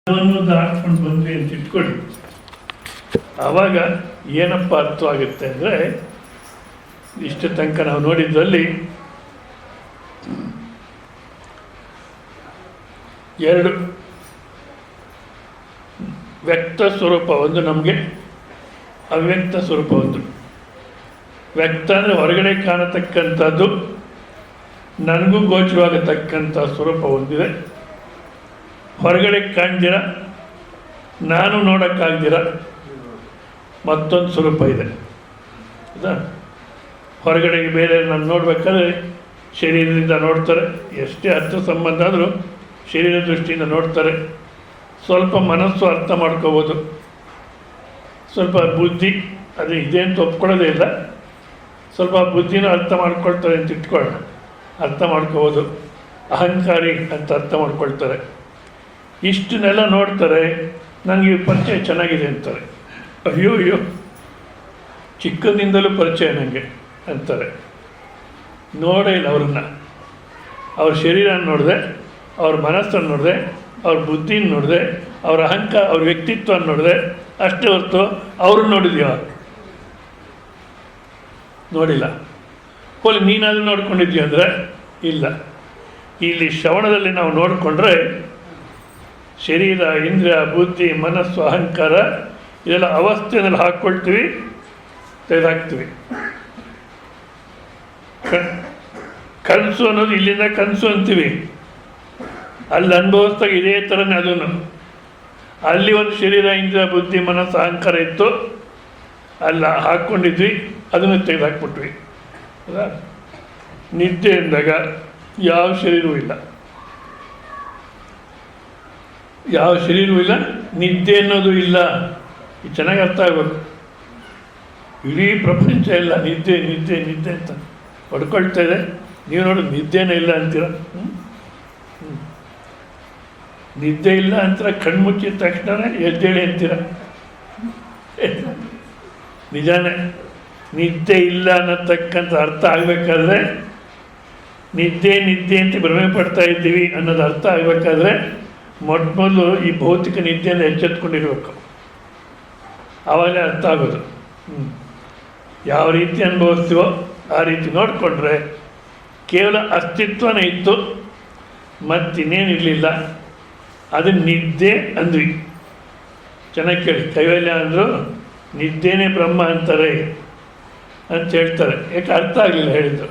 ದಾಟ್ಕೊಂಡು ಬಂದ್ವಿ ಅಂತ ಇಟ್ಕೊಳ್ಳಿ. ಆವಾಗ ಏನಪ್ಪ ಅರ್ಥವಾಗುತ್ತೆ ಅಂದರೆ, ಇಷ್ಟು ತನಕ ನಾವು ನೋಡಿದ್ರಲ್ಲಿ ಎರಡು ವ್ಯಕ್ತ ಸ್ವರೂಪ, ಒಂದು ನಮಗೆ ಅವ್ಯಕ್ತ ಸ್ವರೂಪ. ಒಂದು ವ್ಯಕ್ತ ಅಂದರೆ ಹೊರಗಡೆ ಕಾಣತಕ್ಕಂಥದ್ದು, ನನಗೂ ಗೋಚರವಾಗತಕ್ಕಂಥ ಸ್ವರೂಪ ಒಂದಿದೆ. ಹೊರಗಡೆ ಕಾಣ್ದಿರ, ನಾನು ನೋಡೋಕ್ಕಾಗ್ದಿರ ಮತ್ತೊಂದು ಸ್ವರೂಪ ಇದೆ. ಹೌದಾ? ಹೊರಗಡೆಗೆ ಬೇರೆ ನಾನು ನೋಡಬೇಕಾದ್ರೆ ಶರೀರದಿಂದ ನೋಡ್ತಾರೆ, ಎಷ್ಟೇ ಅರ್ಥ ಸಂಬಂಧ ಆದರೂ ಶರೀರ ದೃಷ್ಟಿಯಿಂದ ನೋಡ್ತಾರೆ. ಸ್ವಲ್ಪ ಮನಸ್ಸು ಅರ್ಥ ಮಾಡ್ಕೋಬೋದು, ಸ್ವಲ್ಪ ಬುದ್ಧಿ ಅದು ಇದೆ ಅಂತ ಒಪ್ಕೊಳ್ಳೋದೇ ಇಲ್ಲ, ಸ್ವಲ್ಪ ಬುದ್ಧಿನೂ ಅರ್ಥ ಮಾಡ್ಕೊಳ್ತಾರೆ ಅಂತ ಇಟ್ಕೊಳ್ಳೋಣ, ಅರ್ಥ ಮಾಡ್ಕೋಬೋದು. ಅಹಂಕಾರಿ ಅಂತ ಅರ್ಥ ಮಾಡ್ಕೊಳ್ತಾರೆ. ಇಷ್ಟನ್ನೆಲ್ಲ ನೋಡ್ತಾರೆ, ನನಗೆ ಈ ಪರಿಚಯ ಚೆನ್ನಾಗಿದೆ ಅಂತಾರೆ. ಅಯ್ಯೋ ಅಯ್ಯೋ, ಚಿಕ್ಕದಿಂದಲೂ ಪರಿಚಯ ನನಗೆ ಅಂತಾರೆ. ನೋಡೇ ಇಲ್ಲ ಅವ್ರನ್ನ, ಅವ್ರ ಶರೀರ ನೋಡಿದೆ, ಅವ್ರ ಮನಸ್ಸನ್ನು ನೋಡಿದೆ, ಅವ್ರ ಬುದ್ಧಿನ ನೋಡಿದೆ, ಅವ್ರ ಅಹಂಕಾರ, ಅವ್ರ ವ್ಯಕ್ತಿತ್ವ ನೋಡಿದೆ, ಅಷ್ಟೇ ಹೊರತು ಅವ್ರನ್ನ ನೋಡಿದ್ಯೋ? ನೋಡಿಲ್ಲ. ಹೋಲಿ ನೀನಾದರೂ ನೋಡ್ಕೊಂಡಿದ್ಯೋ ಅಂದರೆ ಇಲ್ಲ. ಇಲ್ಲಿ ಶ್ರವಣದಲ್ಲಿ ನಾವು ನೋಡಿಕೊಂಡ್ರೆ ಶರೀರ, ಇಂದ್ರಿಯ, ಬುದ್ಧಿ, ಮನಸ್ಸು, ಅಹಂಕಾರ ಇದೆಲ್ಲ ಅವಸ್ಥೆಯಲ್ಲಿ ಹಾಕ್ಕೊಳ್ತೀವಿ, ತೆಗೆದಾಕ್ತೀವಿ. ಕನಸು ಅನ್ನೋದು ಇಲ್ಲಿಂದ ಕನಸು ಅಂತೀವಿ, ಅಲ್ಲಿ ಅನುಭವಿಸ್ದಾಗ ಇದೇ ಥರನೇ ಅದನ್ನು. ಅಲ್ಲಿ ಒಂದು ಶರೀರ, ಇಂದ್ರಿಯ, ಬುದ್ಧಿ, ಮನಸ್ಸು, ಅಹಂಕಾರ ಇತ್ತು, ಅಲ್ಲ ಹಾಕ್ಕೊಂಡಿದ್ವಿ, ಅದನ್ನು ತೆಗೆದುಹಾಕ್ಬಿಟ್ವಿ. ಹೌದಾ? ನಿದ್ದೆ ಎಂದಾಗ ಯಾವ ಶರೀರವೂ ಇಲ್ಲ, ಯಾವ ಶರೀರವೂ ಇಲ್ಲ, ನಿದ್ದೆ ಅನ್ನೋದು ಇಲ್ಲ. ಇದು ಚೆನ್ನಾಗಿ ಅರ್ಥ ಆಗಬೇಕು. ಇಡೀ ಪ್ರಪಂಚ ಇಲ್ಲ ನಿದ್ದೆ ನಿದ್ದೆ ನಿದ್ದೆ ಅಂತ ಹೊಡ್ಕೊಳ್ತಾ ಇದೆ. ನೀವು ನೋಡಿ ನಿದ್ದೆನೇ ಇಲ್ಲ ಅಂತೀರ. ನಿದ್ದೆ ಇಲ್ಲ ಅಂತೀರ, ಕಣ್ಮುಚ್ಚಿದ ತಕ್ಷಣ ಎದ್ದೇಳಿ ಅಂತೀರ. ನಿಜಾನೇ, ನಿದ್ದೆ ಇಲ್ಲ ಅನ್ನತಕ್ಕಂಥ ಅರ್ಥ ಆಗಬೇಕಾದ್ರೆ, ನಿದ್ದೆ ನಿದ್ದೆ ಅಂತ ಭ್ರಮೆ ಪಡ್ತಾ ಇದ್ದೀವಿ ಅನ್ನೋದು ಅರ್ಥ ಆಗಬೇಕಾದ್ರೆ ಮೊದಲು ಈ ಭೌತಿಕ ನಿದ್ದೆಯನ್ನು ಎಚ್ಚೆತ್ಕೊಂಡಿರ್ಬೇಕು, ಆವಾಗಲೇ ಅರ್ಥ ಆಗೋದು. ಯಾವ ರೀತಿ ಅನುಭವಿಸ್ತೀವೋ ಆ ರೀತಿ ನೋಡಿಕೊಂಡ್ರೆ ಕೇವಲ ಅಸ್ತಿತ್ವನೇ ಇತ್ತು, ಮತ್ತಿನ್ನೇನಿರಲಿಲ್ಲ. ಅದು ನಿದ್ದೆ ಅಂದ್ವಿ. ಚೆನ್ನಾಗಿ ಕೇಳಿ, ಕೈವಲ್ಯ ಅಂದರು ನಿದ್ದೆನೇ ಬ್ರಹ್ಮ ಅಂತಾರೆ ಅಂತ ಹೇಳ್ತಾರೆ. ಯಾಕೆ ಅರ್ಥ ಆಗಲಿಲ್ಲ ಹೇಳಿದ್ದು.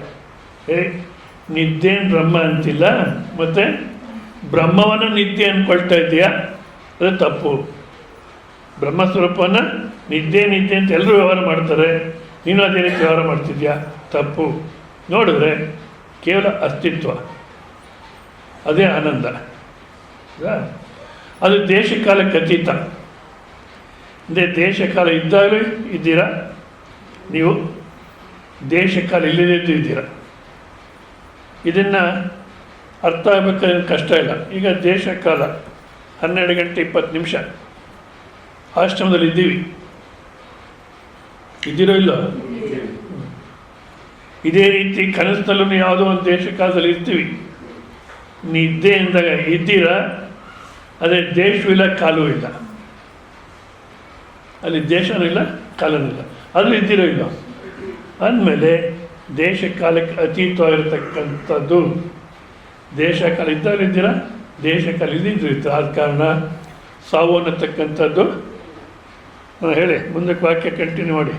ನಿದ್ದೇನು ಬ್ರಹ್ಮ ಅಂತಿಲ್ಲ, ಮತ್ತು ಬ್ರಹ್ಮವನ್ನು ನಿದ್ದೆ ಅಂದ್ಕೊಳ್ತಾ ಇದೆಯಾ? ಅದು ತಪ್ಪು. ಬ್ರಹ್ಮಸ್ವರೂಪವನ್ನು ನಿದ್ದೆ ನಿದ್ದೆ ಅಂತ ಎಲ್ಲರೂ ವ್ಯವಹಾರ ಮಾಡ್ತಾರೆ, ನೀನು ಅದೇ ರೀತಿ ವ್ಯವಹಾರ ಮಾಡ್ತಿದ್ಯಾ? ತಪ್ಪು. ನೋಡಿದ್ರೆ ಕೇವಲ ಅಸ್ತಿತ್ವ, ಅದೇ ಆನಂದ. ಅದು ದೇಶಕಾಲಕ್ಕೆ ಅತೀತ. ಅಂದರೆ ದೇಶಕಾಲ ಇದ್ದಾಗಲೂ ಇದ್ದೀರಾ ನೀವು, ದೇಶಕಾಲ ಇಲ್ಲದಿದ್ದು ಇದ್ದೀರಾ. ಇದನ್ನು ಅರ್ಥ ಆಗಬೇಕಾದ್ರೆ ಕಷ್ಟ ಇಲ್ಲ. ಈಗ ದೇಶಕಾಲ 12 ಗಂಟೆ 20 ನಿಮಿಷ ಆಶ್ರಮದಲ್ಲಿ ಇದ್ದೀವಿ, ಇದ್ದೀರೋ ಇಲ್ಲೋ? ಇದೇ ರೀತಿ ಕನಸಿನಲ್ಲೂ ಯಾವುದೋ ಒಂದು ದೇಶಕಾಲದಲ್ಲಿ ಇರ್ತೀವಿ. ನಿದ್ದೆ ಎಂದಾಗ ಇದ್ದೀರಾ, ಅದೇ ದೇಶವೂ ಇಲ್ಲ, ಕಾಲವೂ ಇಲ್ಲ. ಅಲ್ಲಿ ದೇಶನೂ ಇಲ್ಲ, ಕಾಲನೂ ಇಲ್ಲ, ಅದು ಇದ್ದೀರೋ ಇಲ್ಲ. ಅಂದಮೇಲೆ ದೇಶ ಕಾಲಕ್ಕೆ ಅತೀತವಾಗಿರ್ತಕ್ಕಂಥದ್ದು. ದೇಶ ಕಾಲ ಇದ್ದಾಗ ಇದ್ದೀರಾ, ದೇಶ ಕಾಲ ಇದ್ದಿದ್ದು ಇರ್ತಾರೆ. ಆದ ಕಾರಣ ಸಾವು ಅನ್ನತಕ್ಕಂಥದ್ದು, ಹೇಳಿ ಮುಂದಕ್ಕೆ ವಾಕ್ಯ ಕಂಟಿನ್ಯೂ ಮಾಡಿ.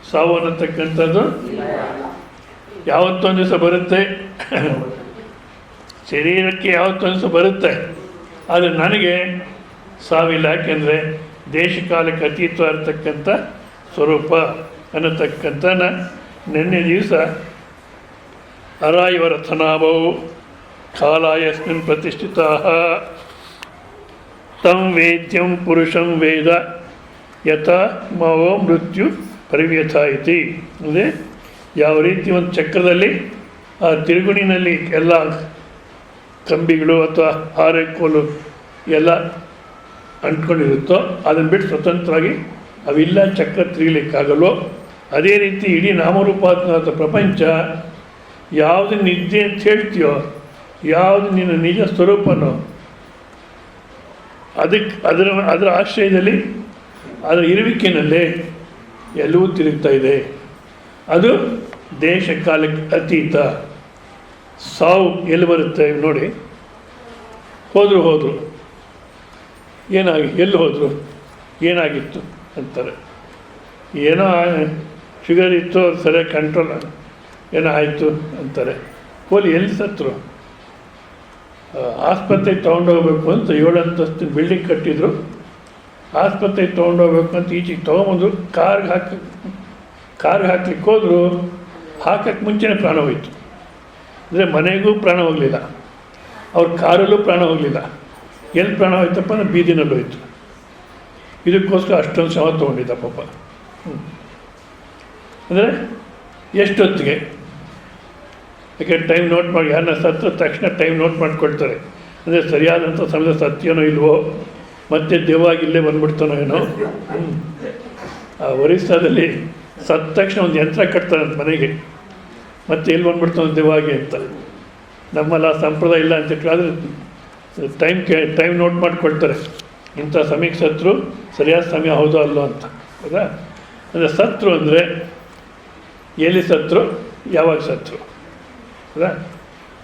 ಸಾವು ಅನ್ನತಕ್ಕಂಥದ್ದು ಯಾವತ್ತೊಂದು ದಿವಸ ಬರುತ್ತೆ, ಶರೀರಕ್ಕೆ ಯಾವತ್ತೊಂದು ದಿವಸ ಬರುತ್ತೆ, ಆದರೆ ನನಗೆ ಸಾವಿಲ್ಲ. ಯಾಕೆಂದರೆ ದೇಶಕಾಲಕ್ಕೆ ಅತೀತವಾಗಿರ್ತಕ್ಕಂಥ ಸ್ವರೂಪ ಅನ್ನತಕ್ಕಂಥ ನಿನ್ನೆ ದಿವಸ ಅರಾಯವರಥನಾಭವು ಕಾಲಾಯಸ್ಮಿನ್ ಪ್ರತಿಷ್ಠಿತಾ ತಂ ವೇದ್ಯಂ ಪುರುಷಂ ವೇದ ಯಥಾ ಮಾವೋ ಮೃತ್ಯು ಪರಿವ್ಯಥ ಇತಿ. ಅಂದರೆ ಯಾವ ರೀತಿ ಒಂದು ಚಕ್ರದಲ್ಲಿ ಆ ತಿರುಗುಣಿನಲ್ಲಿ ಎಲ್ಲ ಕಂಬಿಗಳು ಅಥವಾ ಆರೆಕೋಲು ಎಲ್ಲ ಅಂಟ್ಕೊಂಡಿರುತ್ತೋ, ಅದನ್ನು ಬಿಟ್ಟು ಸ್ವತಂತ್ರವಾಗಿ ಅವಿಲ್ಲ ಚಕ್ರ ತಿರುಗಲಿಕ್ಕಾಗಲ್ವೋ, ಅದೇ ರೀತಿ ಇಡೀ ನಾಮರೂಪಾತ್ಮಕ ಪ್ರಪಂಚ ಯಾವುದು ನಿದ್ದೆ ಅಂತ ಹೇಳ್ತೀಯೋ, ಯಾವುದು ನಿನ್ನ ನಿಜ ಸ್ವರೂಪನೋ ಅದರ ಆಶ್ರಯದಲ್ಲಿ, ಅದರ ಇರುವಿಕೆಯಲ್ಲಿ ಎಲ್ಲವೂ ತಿರುಗ್ತಾ ಇದೆ. ಅದು ದೇಶ ಕಾಲಕ್ಕೆ ಅತೀತ. ಸಾವು ಎಲ್ಲಿ ಬರುತ್ತೆ ನೋಡಿ. ಹೋದರು ಎಲ್ಲಿ ಹೋದರು, ಏನಾಗಿತ್ತು ಅಂತಾರೆ. ಏನೋ ಶುಗರ್ ಇತ್ತು, ಅದು ಸರಿಯಾಗಿ ಕಂಟ್ರೋಲ್ ಏನೋ ಆಯಿತು ಅಂತಾರೆ. ಎಲ್ಲಿ ಸತ್ತರು? ಆಸ್ಪತ್ರೆಗೆ ತೊಗೊಂಡೋಗ್ಬೇಕು ಅಂತ 7 ಅಂತಸ್ತಿನ ಬಿಲ್ಡಿಂಗ್ ಕಟ್ಟಿದ್ರು. ಆಸ್ಪತ್ರೆಗೆ ತೊಗೊಂಡೋಗ್ಬೇಕು ಅಂತ ಈಚೆಗೆ ತೊಗೊಂಬಂದು ಕಾರ್ಗೆ ಹಾಕ್ಲಿಕ್ಕೆ ಹೋದ್ರು. ಹಾಕಕ್ಕೆ ಮುಂಚೆನೇ ಪ್ರಾಣ ಹೋಯಿತು. ಅಂದರೆ ಮನೆಗೂ ಪ್ರಾಣ ಹೋಗಲಿಲ್ಲ, ಅವ್ರ ಕಾರಲ್ಲೂ ಪ್ರಾಣ ಹೋಗಲಿಲ್ಲ. ಎಲ್ಲಿ ಪ್ರಾಣ ಹೋಯ್ತಪ್ಪ ಅಂದರೆ ಬೀದಿನಲ್ಲಿ ಹೋಯ್ತು. ಇದಕ್ಕೋಸ್ಕರ ಅಷ್ಟೊಂದು ಶ್ರಮ ತೊಗೊಂಡಿದ್ದ ಪಾಪ. ಅಂದರೆ ಎಷ್ಟೊತ್ತಿಗೆ, ಯಾಕೆ ಟೈಮ್ ನೋಟ್ ಮಾಡಿ, ಯಾರನ್ನ ಸತ್ತ ತಕ್ಷಣ ಟೈಮ್ ನೋಟ್ ಮಾಡಿಕೊಳ್ತಾರೆ. ಅಂದರೆ ಸರಿಯಾದಂಥ ಸಮಯದ ಸತ್ಯನೋ ಇಲ್ವೋ, ಮತ್ತೆ ದೆವ್ವಾಗಿಲ್ಲೇ ಬಂದ್ಬಿಡ್ತಾನೋ ಏನೋ. ಆ ಒರಿಸ್ಸಾದಲ್ಲಿ ಸತ್ತ ತಕ್ಷಣ ಒಂದು ಯಂತ್ರ ಕಟ್ತಾರಂತ ಮನೆಗೆ, ಮತ್ತೆ ಎಲ್ಲಿ ಬಂದ್ಬಿಡ್ತಾನೋ ದೆವ್ವಾಗಿ ಅಂತ. ನಮ್ಮಲ್ಲ ಸಂಪ್ರದಾಯ ಇಲ್ಲ ಅಂತ. ಆದರೆ ಟೈಮ್ ನೋಟ್ ಮಾಡಿಕೊಳ್ತಾರೆ. ಇಂಥ ಸಮಯಕ್ಕೆ ಸತ್ರು, ಸರಿಯಾದ ಸಮಯ ಹೌದೋ ಅಲ್ಲೋ ಅಂತ. ಹೌದಾ? ಅಂದರೆ ಸತ್ರು ಅಂದರೆ ಎಲ್ಲಿ ಸತ್ರು, ಯಾವಾಗ ಸತ್ರು. ಹೌದಾ?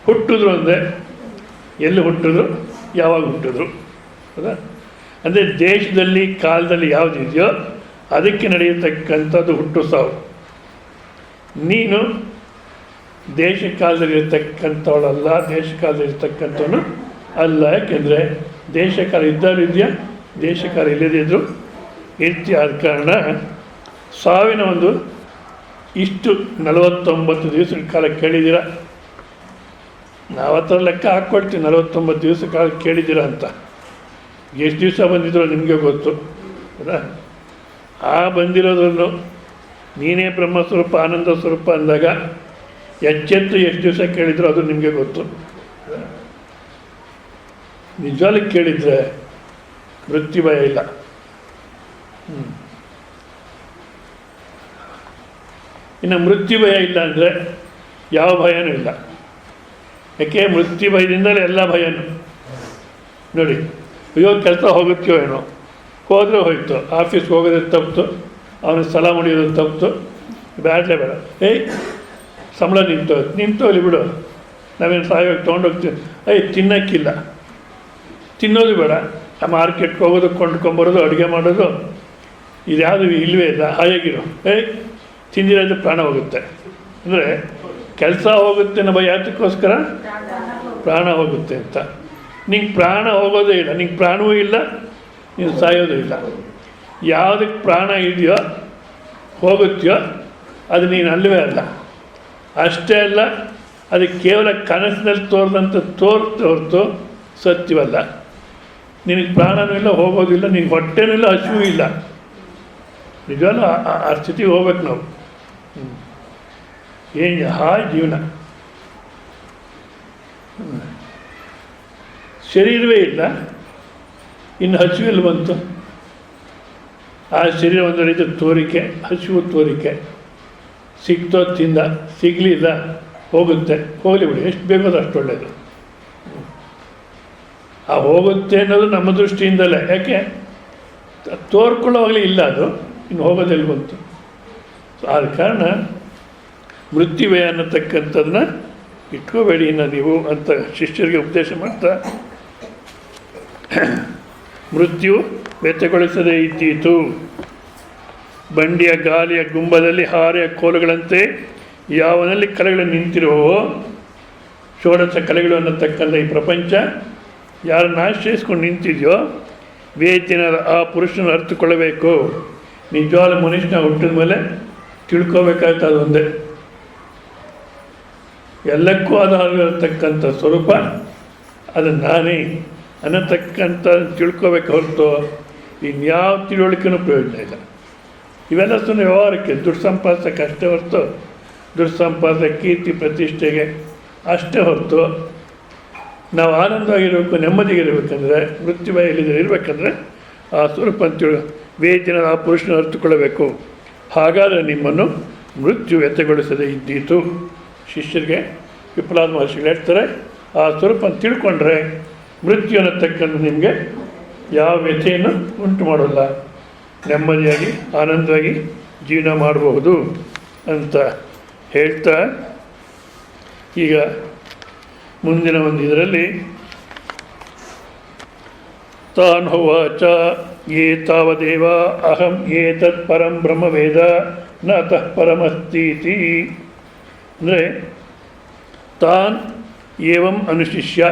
ಹುಟ್ಟಿದ್ರು ಅಂದರೆ ಎಲ್ಲಿ ಹುಟ್ಟಿದ್ರು, ಯಾವಾಗ ಹುಟ್ಟಿದ್ರು. ಹೌದಾ? ಅಂದರೆ ದೇಶದಲ್ಲಿ ಕಾಲದಲ್ಲಿ ಯಾವುದಿದೆಯೋ ಅದಕ್ಕೆ ನಡೆಯತಕ್ಕಂಥದ್ದು ಹುಟ್ಟು ಸಾವು. ನೀನು ದೇಶ ಕಾಲದಲ್ಲಿರ್ತಕ್ಕಂಥವಳಲ್ಲ, ದೇಶ ಕಾಲದಲ್ಲಿರ್ತಕ್ಕಂಥವನು ಅಲ್ಲ. ಯಾಕೆಂದರೆ ದೇಶ ಕಾಲ ಇದ್ದಾರು ಇದೆಯಾ, ದೇಶ ಕಾಲ ಇಲ್ಲದಿದ್ದರೂ ಇರ್ತೀಯ. ಆದ ಕಾರಣ ಸಾವಿನ ಒಂದು ಇಷ್ಟು 49 ದಿವಸಗಳ ಕಾಲ ಕೇಳಿದ್ದೀರ. ನಾವು ಆ ಥರ ಲೆಕ್ಕ ಹಾಕ್ಕೊಳ್ತೀವಿ, 49 ದಿವಸ ಕಾಲ ಕೇಳಿದ್ದೀರ ಅಂತ. ಎಷ್ಟು ದಿವಸ ಬಂದಿದ್ರು ನಿಮಗೆ ಗೊತ್ತು. ಹೌದಾ? ಆ ಬಂದಿರೋದ್ರನ್ನು ನೀನೇ ಬ್ರಹ್ಮಸ್ವರೂಪ ಆನಂದ ಸ್ವರೂಪ ಅಂದಾಗ ಎಚ್ಚೆತ್ತು ಎಷ್ಟು ದಿವಸ ಕೇಳಿದ್ರು ಅದು ನಿಮಗೆ ಗೊತ್ತು. ನಿಜವಾಗ್ಲೂ ಕೇಳಿದರೆ ಮೃತ್ಯು ಭಯ ಇಲ್ಲ. ಇನ್ನು ಮೃತ್ಯು ಭಯ ಇಲ್ಲ ಅಂದರೆ ಯಾವ ಭಯನೂ ಇಲ್ಲ. ಯಾಕೆ? ಮೃತ್ಯು ಭಯದಿಂದಲೇ ಎಲ್ಲ ಭಯನೂ. ನೋಡಿ, ಅಯ್ಯೋ ಕೆಲಸ ಹೋಗುತ್ತೋ ಏನೋ, ಹೋದರೆ ಹೋಯ್ತು. ಆಫೀಸ್ಗೆ ಹೋಗೋದೇ ತಪ್ಪಿತು, ಅವನ ಸ್ಥಳ ಮುಡಿಯೋದು ತಪ್ಪಿತು, ಬ್ಯಾಡ್ಲೇ ಬೇಡ. ಸಂಬಳ ನಿಂತೋಲಿ ಬಿಡು, ನಾವೇನು ಸಾಯೋಗಿ ತೊಗೊಂಡೋಗ್ತೀವಿ. ತಿನ್ನೋಕ್ಕಿಲ್ಲ, ತಿನ್ನೋದು ಬೇಡ. ಆ ಮಾರ್ಕೆಟ್ಗೆ ಹೋಗೋದು, ಕೊಂಡ್ಕೊಂಬರೋದು, ಅಡುಗೆ ಮಾಡೋದು, ಇದ್ಯಾವುದು ಇಲ್ಲವೇ ಇಲ್ಲ. ಹಾಯಾಗಿರು. ತಿಂದಿರೋದು ಪ್ರಾಣ ಹೋಗುತ್ತೆ. ಅಂದರೆ ಕೆಲಸ ಹೋಗುತ್ತೆ ನಮ್ಮ ಯಾತಕ್ಕೋಸ್ಕರ? ಪ್ರಾಣ ಹೋಗುತ್ತೆ ಅಂತ. ನಿಂಗೆ ಪ್ರಾಣ ಹೋಗೋದೇ ಇಲ್ಲ, ನಿಂಗೆ ಪ್ರಾಣವೂ ಇಲ್ಲ, ನೀನು ಸಾಯೋದು ಇಲ್ಲ. ಯಾವುದಕ್ಕೆ ಪ್ರಾಣ ಇದೆಯೋ ಹೋಗುತ್ತೆಯೋ ಅದು ನೀನು ಅಲ್ಲವೇ ಅಲ್ಲ. ಅಷ್ಟೇ ಅಲ್ಲ, ಅದಕ್ಕೆ ಕೇವಲ ಕನಸಿನಲ್ಲಿ ತೋರ್ತೆ ಹೊರತು ಸತ್ಯವಲ್ಲ. ನಿನಗೆ ಪ್ರಾಣನೂ ಇಲ್ಲ, ಹೋಗೋದಿಲ್ಲ, ನಿನಗೆ ಹೊಟ್ಟೆನೂ ಇಲ್ಲ, ಹಸಿವು ಇಲ್ಲ. ನಿಜವಲ್ಲ, ಆ ಸ್ಥಿತಿಗೆ ಹೋಗ್ಬೇಕು ನಾವು. ಏನು ಹಾಯ್ ಜೀವನ. ಶರೀರವೇ ಇಲ್ಲ, ಇನ್ನು ಹಸಿವಿಲ್ಲಿ ಬಂತು. ಆ ಶರೀರ ಒಂದು ರೀತಿ ತೋರಿಕೆ, ಹಸಿವು ತೋರಿಕೆ. ಸಿಕ್ತೋ ತಿಂದ, ಸಿಗಲಿಲ್ಲ ಹೋಗುತ್ತೆ, ಹೋಗಲಿ ಬಿಡಿ, ಎಷ್ಟು ಬೇಕೋ ಅಷ್ಟು ಒಳ್ಳೆಯದು. ಆ ಹೋಗುತ್ತೆ ಅನ್ನೋದು ನಮ್ಮ ದೃಷ್ಟಿಯಿಂದಲೇ. ಯಾಕೆ? ತೋರ್ಕೊಳ್ಳೋವಾಗಲೇ ಇಲ್ಲ, ಅದು ಇನ್ನು ಹೋಗೋದೆಲ್ಲಿ ಬಂತು. ಆದ ಕಾರಣ ಮೃತ್ಯುವೇ ಅನ್ನತಕ್ಕಂಥದ್ದನ್ನ ಇಟ್ಕೋಬೇಡಿ ಇನ್ನು ನೀವು ಅಂತ ಶಿಷ್ಯರಿಗೆ ಉಪದೇಶ ಮಾಡ್ತಾ, ಮೃತ್ಯು ವ್ಯತ್ಯಗೊಳಿಸದೇ ಇದ್ದೀತು. ಬಂಡಿಯ ಗಾಲಿಯ ಗುಂಬದಲ್ಲಿ ಹಾರೆಯ ಕೋಲುಗಳಂತೆ ಯಾವನಲ್ಲಿ ಕಲೆಗಳು ನಿಂತಿರುವೋ, ಷೋಡಶ ಕಲೆಗಳು ಅನ್ನತಕ್ಕಂಥ ಈ ಪ್ರಪಂಚ ಯಾರನ್ನು ಆಶ್ರಯಿಸ್ಕೊಂಡು ನಿಂತಿದೆಯೋ, ವೇತಿನ ಆ ಪುರುಷನ ಅರ್ಥಕೊಳ್ಳಬೇಕು. ನಿಜವಾದ ಮನುಷ್ಯನ ಹುಟ್ಟಿದ ಮೇಲೆ ತಿಳ್ಕೋಬೇಕಾಯ್ತು ಅದು ಒಂದೇ. ಎಲ್ಲಕ್ಕೂ ಆಧಾರವಿರತಕ್ಕಂಥ ಸ್ವರೂಪ ಅದು ನಾನೇ ಅನ್ನತಕ್ಕಂಥ ತಿಳ್ಕೋಬೇಕು ಹೊರತು ಇನ್ಯಾವ ತಿಳುವಳಿಕೆನೂ ಪ್ರಯೋಜನ ಇಲ್ಲ. ಇವೆಲ್ಲ ಸುಮ್ಮನೆ ವ್ಯವಹಾರಕ್ಕೆ, ದುಡ್ಡು ಸಂಪಾದಿಸೋಕ್ಕೆ ಅಷ್ಟೇ ಹೊರತು, ದುಡ್ಡು ಸಂಪಾದಿಸೋ ಕೀರ್ತಿ ಪ್ರತಿಷ್ಠೆಗೆ ಅಷ್ಟೇ ಹೊರತು ನಾವು ಆನಂದವಾಗಿರಬೇಕು, ನೆಮ್ಮದಿಗಿರಬೇಕಂದ್ರೆ, ಮೃತ್ಯು ಭಯದಲ್ಲಿ ಇರಬೇಕಂದ್ರೆ ಆ ಸ್ವರೂಪ ಅಂತೇಳಿ ವೇದಿನ ಆ ಪುರುಷನ ಅರ್ಥಕೊಳ್ಳಬೇಕು. ಹಾಗಾದರೆ ನಿಮ್ಮನ್ನು ಮೃತ್ಯು ವ್ಯತ್ಯಗೊಳಿಸದೇ ಇದ್ದೀತು. ಶಿಷ್ಯರಿಗೆ ವಿಪ್ಲವಾದ ಮಹರ್ಷಿಗಳು ಹೇಳ್ತಾರೆ, ಆ ಸ್ವರೂಪ ತಿಳ್ಕೊಂಡ್ರೆ ಮೃತ್ಯು ಅನ್ನತಕ್ಕಂಥ ನಿಮಗೆ ಯಾವ ವ್ಯಥೆಯನ್ನು ಉಂಟು ಮಾಡೋಲ್ಲ, ನೆಮ್ಮದಿಯಾಗಿ ಆನಂದವಾಗಿ ಜೀವನ ಮಾಡಬಹುದು ಅಂತ ಹೇಳ್ತಾ, ಈಗ ಮುಂದಿನ ಒಂದು ಇದರಲ್ಲಿ ತಾನ್ಹೋವಾಚ ಯೇ ತಾವದೇವ ಅಹಂ ಏತತ್ ಪರಂ ಬ್ರಹ್ಮವೇದ ನ ಅತಃ ಪರಮಸ್ತೀತಿ. ಅಂದರೆ ತಾನ್ ಏವಂ ಅನುಶಿಷ್ಯ,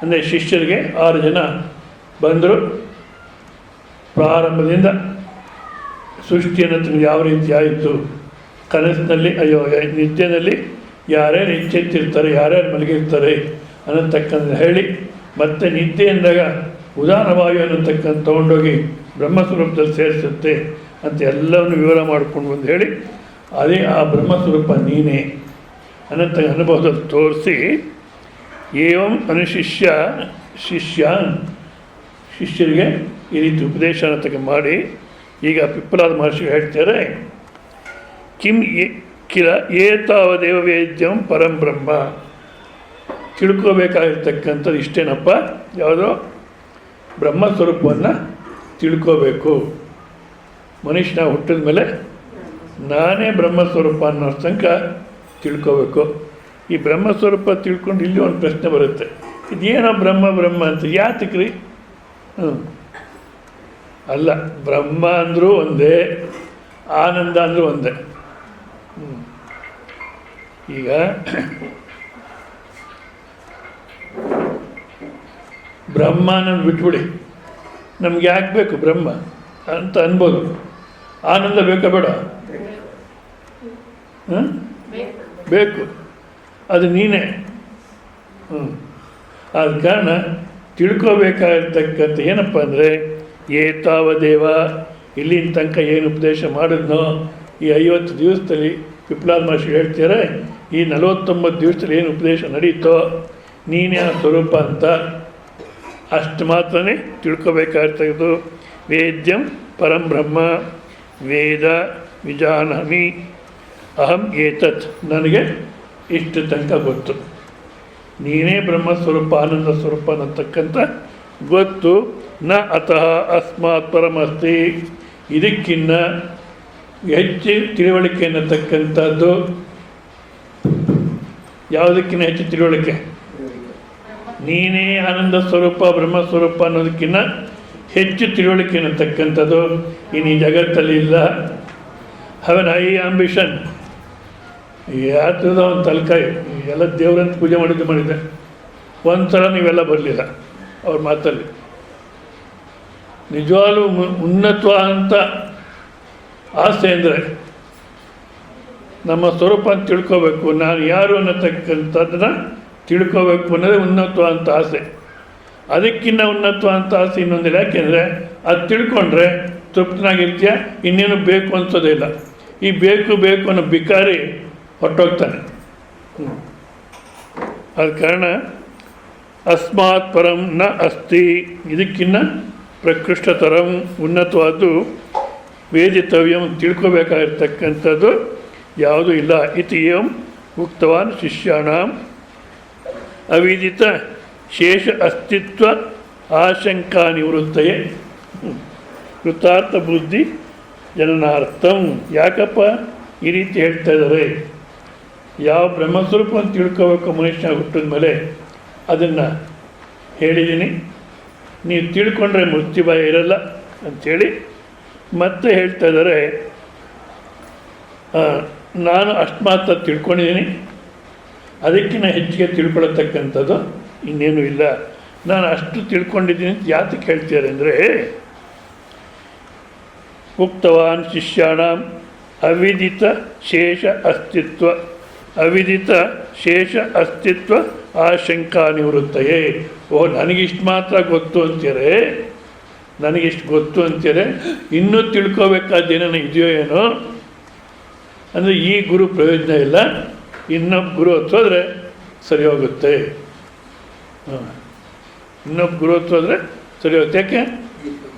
ಅಂದರೆ ಶಿಷ್ಯರಿಗೆ 6 ಜನ ಬಂದರು. ಪ್ರಾರಂಭದಿಂದ ಸೃಷ್ಟಿಯನ್ನು ತಮಗೆ ಯಾವ ರೀತಿ ಆಯಿತು, ಕನಸಿನಲ್ಲಿ ನಿದ್ದೆಯಲ್ಲಿ ಯಾರ್ಯಾರು ಎಚ್ಚೆತ್ತಿರ್ತಾರೆ, ಯಾರ್ಯಾರು ಮಲಗಿರ್ತಾರೆ ಅನ್ನತಕ್ಕಂಥ ಹೇಳಿ, ಮತ್ತು ನಿದ್ದೆಯಿಂದಾಗ ಉದಾನವಾಯು ಅನ್ನತಕ್ಕಂಥ ತೊಗೊಂಡೋಗಿ ಬ್ರಹ್ಮಸ್ವರೂಪದಲ್ಲಿ ಸೇರಿಸುತ್ತೆ ಅಂತ ಎಲ್ಲವನ್ನು ವಿವರ ಮಾಡ್ಕೊಂಡು ಬಂದು ಹೇಳಿ, ಅದೇ ಆ ಬ್ರಹ್ಮಸ್ವರೂಪ ನೀನೇ ಅನ್ನಂಥ ಅನುಭವದಲ್ಲಿ ತೋರಿಸಿ, ಏವಂ ಅನುಶಿಷ್ಯ ಶಿಷ್ಯರಿಗೆ ಈ ರೀತಿ ಉಪದೇಶ ಅನ್ನತಕ್ಕ ಮಾಡಿ, ಈಗ ಪಿಪ್ಪಲಾದ ಮಹರ್ಷಿ ಹೇಳ್ತಾರೆ, ಕಿಲ ಏತಾವದೇವ ವೇದ್ಯಂ ಪರಂ ಬ್ರಹ್ಮ. ತಿಳ್ಕೋಬೇಕಾಗಿರ್ತಕ್ಕಂಥದ್ದು ಇಷ್ಟೇನಪ್ಪ, ಯಾವುದೋ ಬ್ರಹ್ಮಸ್ವರೂಪವನ್ನು ತಿಳ್ಕೋಬೇಕು. ಮನುಷ್ಯನ ಹುಟ್ಟಿದ ಮೇಲೆ ನಾನೇ ಬ್ರಹ್ಮಸ್ವರೂಪ ಅನ್ನೋ ತನಕ ತಿಳ್ಕೋಬೇಕು. ಈ ಬ್ರಹ್ಮಸ್ವರೂಪ ತಿಳ್ಕೊಂಡು ಇಲ್ಲಿ ಒಂದು ಪ್ರಶ್ನೆ ಬರುತ್ತೆ, ಇದೇನೋ ಬ್ರಹ್ಮ ಅಂತ ಯಾತಕ್ರಿ? ಅಲ್ಲ, ಬ್ರಹ್ಮ ಅಂದರೂ ಒಂದೇ, ಆನಂದ ಅಂದರೂ ಒಂದೇ. ಈಗ ಬ್ರಹ್ಮ ಅನ್ನೋದು ಬಿಟ್ಬಿಡಿ, ನಮ್ಗೆ ಯಾಕೆ ಬೇಕು ಬ್ರಹ್ಮ ಅಂತ ಅನ್ಬೋದು. ಆನಂದ ಬೇಕಾ ಬೇಡ? ಬೇಕು, ಅದು ನೀನೇ. ಆದ ಕಾರಣ ತಿಳ್ಕೋಬೇಕಾಗಿರ್ತಕ್ಕಂಥ ಏನಪ್ಪ ಅಂದರೆ, ಏತಾವದೇವ ಇಲ್ಲಿನ ತನಕ ಏನು ಉಪದೇಶ ಮಾಡಿದ್ನೋ, ಈ 50 ದಿವಸದಲ್ಲಿ ಪಿಪ್ಪಲಾದ ಮಹರ್ಷಿ ಹೇಳ್ತಾರೆ, ಈ 49 ದಿವಸದಲ್ಲಿ ಏನು ಉಪದೇಶ ನಡೀತೋ ನೀನೇ ಆ ಸ್ವರೂಪ ಅಂತ ಅಷ್ಟು ಮಾತ್ರನೇ ತಿಳ್ಕೋಬೇಕಾಗಿರ್ತಕ್ಕಂಥದ್ದು. ವೇದ್ಯಂ ಪರಂ ಬ್ರಹ್ಮ ವೇದ ವಿಜಾನಾಮಿ ಅಹಂ ಏತತ್, ನನಗೆ ಇಷ್ಟು ತನಕ ಗೊತ್ತು, ನೀನೇ ಬ್ರಹ್ಮಸ್ವರೂಪ ಆನಂದ ಸ್ವರೂಪ ಅನ್ನತಕ್ಕಂಥ ಗೊತ್ತು. ನ ಅತಃ ಅಸ್ಮಾತ್ ಪರಮಸ್ತಿ, ಇದಕ್ಕಿನ್ನ ಹೆಚ್ಚು ತಿಳುವಳಿಕೆ ಅನ್ನತಕ್ಕಂಥದ್ದು ಯಾವುದಕ್ಕಿಂತ ಹೆಚ್ಚು ತಿಳುವಳಿಕೆ? ನೀನೇ ಆನಂದ ಸ್ವರೂಪ ಬ್ರಹ್ಮಸ್ವರೂಪ ಅನ್ನೋದಕ್ಕಿಂತ ಹೆಚ್ಚು ತಿಳುವಳಿಕೆ ಅನ್ನತಕ್ಕಂಥದ್ದು ಇನ್ನು ಈ ಜಗತ್ತಲ್ಲಿ ಇಲ್ಲ. Have an high ambition. ಯಾತ್ರದ ಒಂದು ತಲಕಾಯಿ ಎಲ್ಲ ದೇವರಂತ ಪೂಜೆ ಮಾಡಿದ್ದೆ, ಒಂದು ಸಲ ನೀವೆಲ್ಲ ಬರಲಿಲ್ಲ ಅವ್ರ ಮಾತಲ್ಲಿ. ನಿಜವಾಗ್ಲೂ ಉನ್ನತ್ವ ಅಂತ ಆಸೆ ಅಂದರೆ ನಮ್ಮ ಸ್ವರೂಪ ಅಂತ ತಿಳ್ಕೋಬೇಕು, ನಾನು ಯಾರು ಅನ್ನತಕ್ಕಂಥದ್ದನ್ನ ತಿಳ್ಕೋಬೇಕು ಅನ್ನೋದೇ ಉನ್ನತ್ವ ಅಂತ ಆಸೆ. ಅದಕ್ಕಿಂತ ಉನ್ನತ್ವ ಅಂತ ಆಸೆ ಇನ್ನೊಂದಿಲ್ಲ. ಯಾಕೆಂದರೆ ಅದು ತಿಳ್ಕೊಂಡ್ರೆ ತೃಪ್ತನಾಗಿರ್ತೀಯ, ಇನ್ನೇನು ಬೇಕು ಅನ್ಸೋದೇ ಇಲ್ಲ. ಈ ಬೇಕು ಅನ್ನೋ ಬಿಕಾರಿ ಹೊರಟೋಗ್ತಾನೆ. ಆದ ಕಾರಣ ಅಸ್ಮಾತ್ ಪರಂ ನ ಅಸ್ತಿ, ಇದಕ್ಕಿನ್ನ ಪ್ರಕೃಷ್ಟತರಂ ಉನ್ನತವಾದ್ದು ವೇದಿತವ್ಯಂ ತಿಳ್ಕೋಬೇಕಾಗಿರ್ತಕ್ಕಂಥದ್ದು ಯಾವುದೂ ಇಲ್ಲ. ಇತಿ ಏವಂ ಉಕ್ತವಾನ್ ಶಿಷ್ಯಾಣಾಂ ಅವಿದಿತ ಶೇಷ ಅಸ್ತಿತ್ವ ಆಶಂಕಾ ನಿವೃತ್ತಯೇ ಕೃತಾರ್ಥ ಬುದ್ಧಿ ಜನನಾರ್ಥಂ. ಯಾಕಪ್ಪ ಈ ರೀತಿ ಹೇಳ್ತಾ ಇದ್ದಾರೆ? ಯಾವ ಬ್ರಹ್ಮಸ್ವರೂಪವನ್ನು ತಿಳ್ಕೋಬೇಕು ಮನುಷ್ಯ ಹುಟ್ಟಿದ ಮೇಲೆ ಅದನ್ನು ಹೇಳಿದ್ದೀನಿ, ನೀವು ತಿಳ್ಕೊಂಡ್ರೆ ಮೃತ್ಯುಭಯ ಇರಲ್ಲ ಅಂಥೇಳಿ ಮತ್ತೆ ಹೇಳ್ತಾ ಇದ್ದಾರೆ. ನಾನು ಅಷ್ಟು ಮಾತ್ರ ತಿಳ್ಕೊಂಡಿದ್ದೀನಿ, ಅದಕ್ಕಿಂತ ಹೆಚ್ಚಿಗೆ ತಿಳ್ಕೊಳ್ಳತಕ್ಕಂಥದ್ದು ಇನ್ನೇನು ಇಲ್ಲ. ನಾನು ಅಷ್ಟು ತಿಳ್ಕೊಂಡಿದ್ದೀನಿ ಅಂತ ಯಾತಕ್ಕೆ ಹೇಳ್ತಿದ್ದಾರೆ ಅಂದರೆ, ಉಕ್ತವಾನ್ ಶಿಷ್ಯಾಣಾಂ ಅವಿದಿತ ಶೇಷ ಅಸ್ತಿತ್ವ ಆಶಂಕಾ ನಿವೃತ್ತಯೇ. ನನಗಿಷ್ಟು ಮಾತ್ರ ಗೊತ್ತು ಅಂತಾರೆ, ನನಗಿಷ್ಟು ಗೊತ್ತು ಅಂತಾರೆ, ಇನ್ನೂ ತಿಳ್ಕೋಬೇಕಾದ್ದೇನೋ ಇದೆಯೋ ಏನೋ ಅಂದರೆ ಈ ಗುರು ಪ್ರಯೋಜನ ಇಲ್ಲ, ಇನ್ನೊಬ್ಬ ಗುರು ಹತ್ತೋದ್ರೆ ಸರಿ ಹೋಗುತ್ತೆ. ಇನ್ನೊಬ್ಬ ಗುರು ಹತ್ತೋದ್ರೆ ಸರಿ ಹೋಗುತ್ತೆ. ಯಾಕೆ?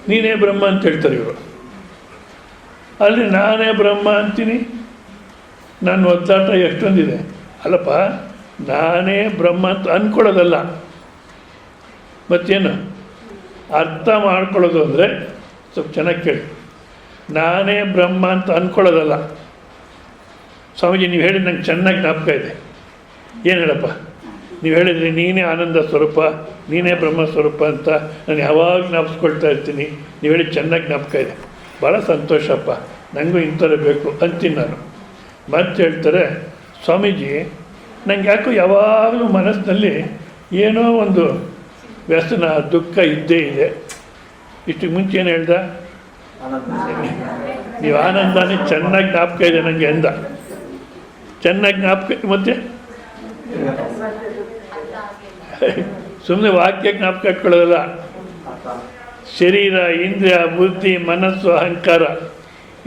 ನೀನೇ ಬ್ರಹ್ಮ ಅಂತ ಹೇಳ್ತಾರೆ ಇವರು. ಅಲ್ಲಿ ನಾನೇ ಬ್ರಹ್ಮ ಅಂತೀನಿ, ನನ್ನ ಒದ್ದಾಟ ಎಷ್ಟೊಂದಿದೆ. ಅಲ್ಲಪ್ಪ, ನಾನೇ ಬ್ರಹ್ಮ ಅಂತ ಅಂದ್ಕೊಳ್ಳೋದಲ್ಲ, ಮತ್ತೇನು ಅರ್ಥ ಮಾಡ್ಕೊಳ್ಳೋದು ಅಂದರೆ ಸ್ವಲ್ಪ ಚೆನ್ನಾಗಿ ಕೇಳಿ. ನಾನೇ ಬ್ರಹ್ಮ ಅಂತ ಅಂದ್ಕೊಳ್ಳೋದಲ್ಲ. ಸ್ವಾಮೀಜಿ ನೀವು ಹೇಳಿದ ನಂಗೆ ಚೆನ್ನಾಗಿ ಜ್ಞಾಪಕ ಇದೆ. ಏನು ಹೇಳಪ್ಪ, ನೀವು ಹೇಳಿದ್ರಿ ನೀನೇ ಆನಂದ ಸ್ವರೂಪ, ನೀನೇ ಬ್ರಹ್ಮ ಸ್ವರೂಪ ಅಂತ ನಾನು ಯಾವಾಗ ಜ್ಞಾಪಿಸ್ಕೊಳ್ತಾ ಇರ್ತೀನಿ. ನೀವು ಹೇಳಿ ಚೆನ್ನಾಗಿ ಜ್ಞಾಪಕ ಇದೆ, ಭಾಳ ಸಂತೋಷಪ್ಪ, ನನಗೂ ಇಂಥವ್ರೆ ಬೇಕು ಅಂತೀನಿ ನಾನು. ಮತ್ತೆ ಹೇಳ್ತಾರೆ, ಸ್ವಾಮೀಜಿ ನಂಗೆ ಯಾಕೋ ಯಾವಾಗಲೂ ಮನಸ್ಸಿನಲ್ಲಿ ಏನೋ ಒಂದು ವ್ಯಸನ ದುಃಖ ಇದ್ದೇ ಇದೆ. ಇಷ್ಟಕ್ಕೆ ಮುಂಚೆ ಏನು ಹೇಳ್ದ, ನೀವು ಆನಂದನೇ ಚೆನ್ನಾಗಿ ಜ್ಞಾಪಕ ಇದೆ ನನಗೆ ಅಂದ. ಚೆನ್ನಾಗಿ ಜ್ಞಾಪಕ, ಮತ್ತೆ ಸುಮ್ಮನೆ ವಾಕ್ಯ ಜ್ಞಾಪಕ ಇಟ್ಕೊಳ್ಳೋದಲ್ಲ. ಶರೀರ, ಇಂದ್ರಿಯ, ಬುದ್ಧಿ, ಮನಸ್ಸು, ಅಹಂಕಾರ,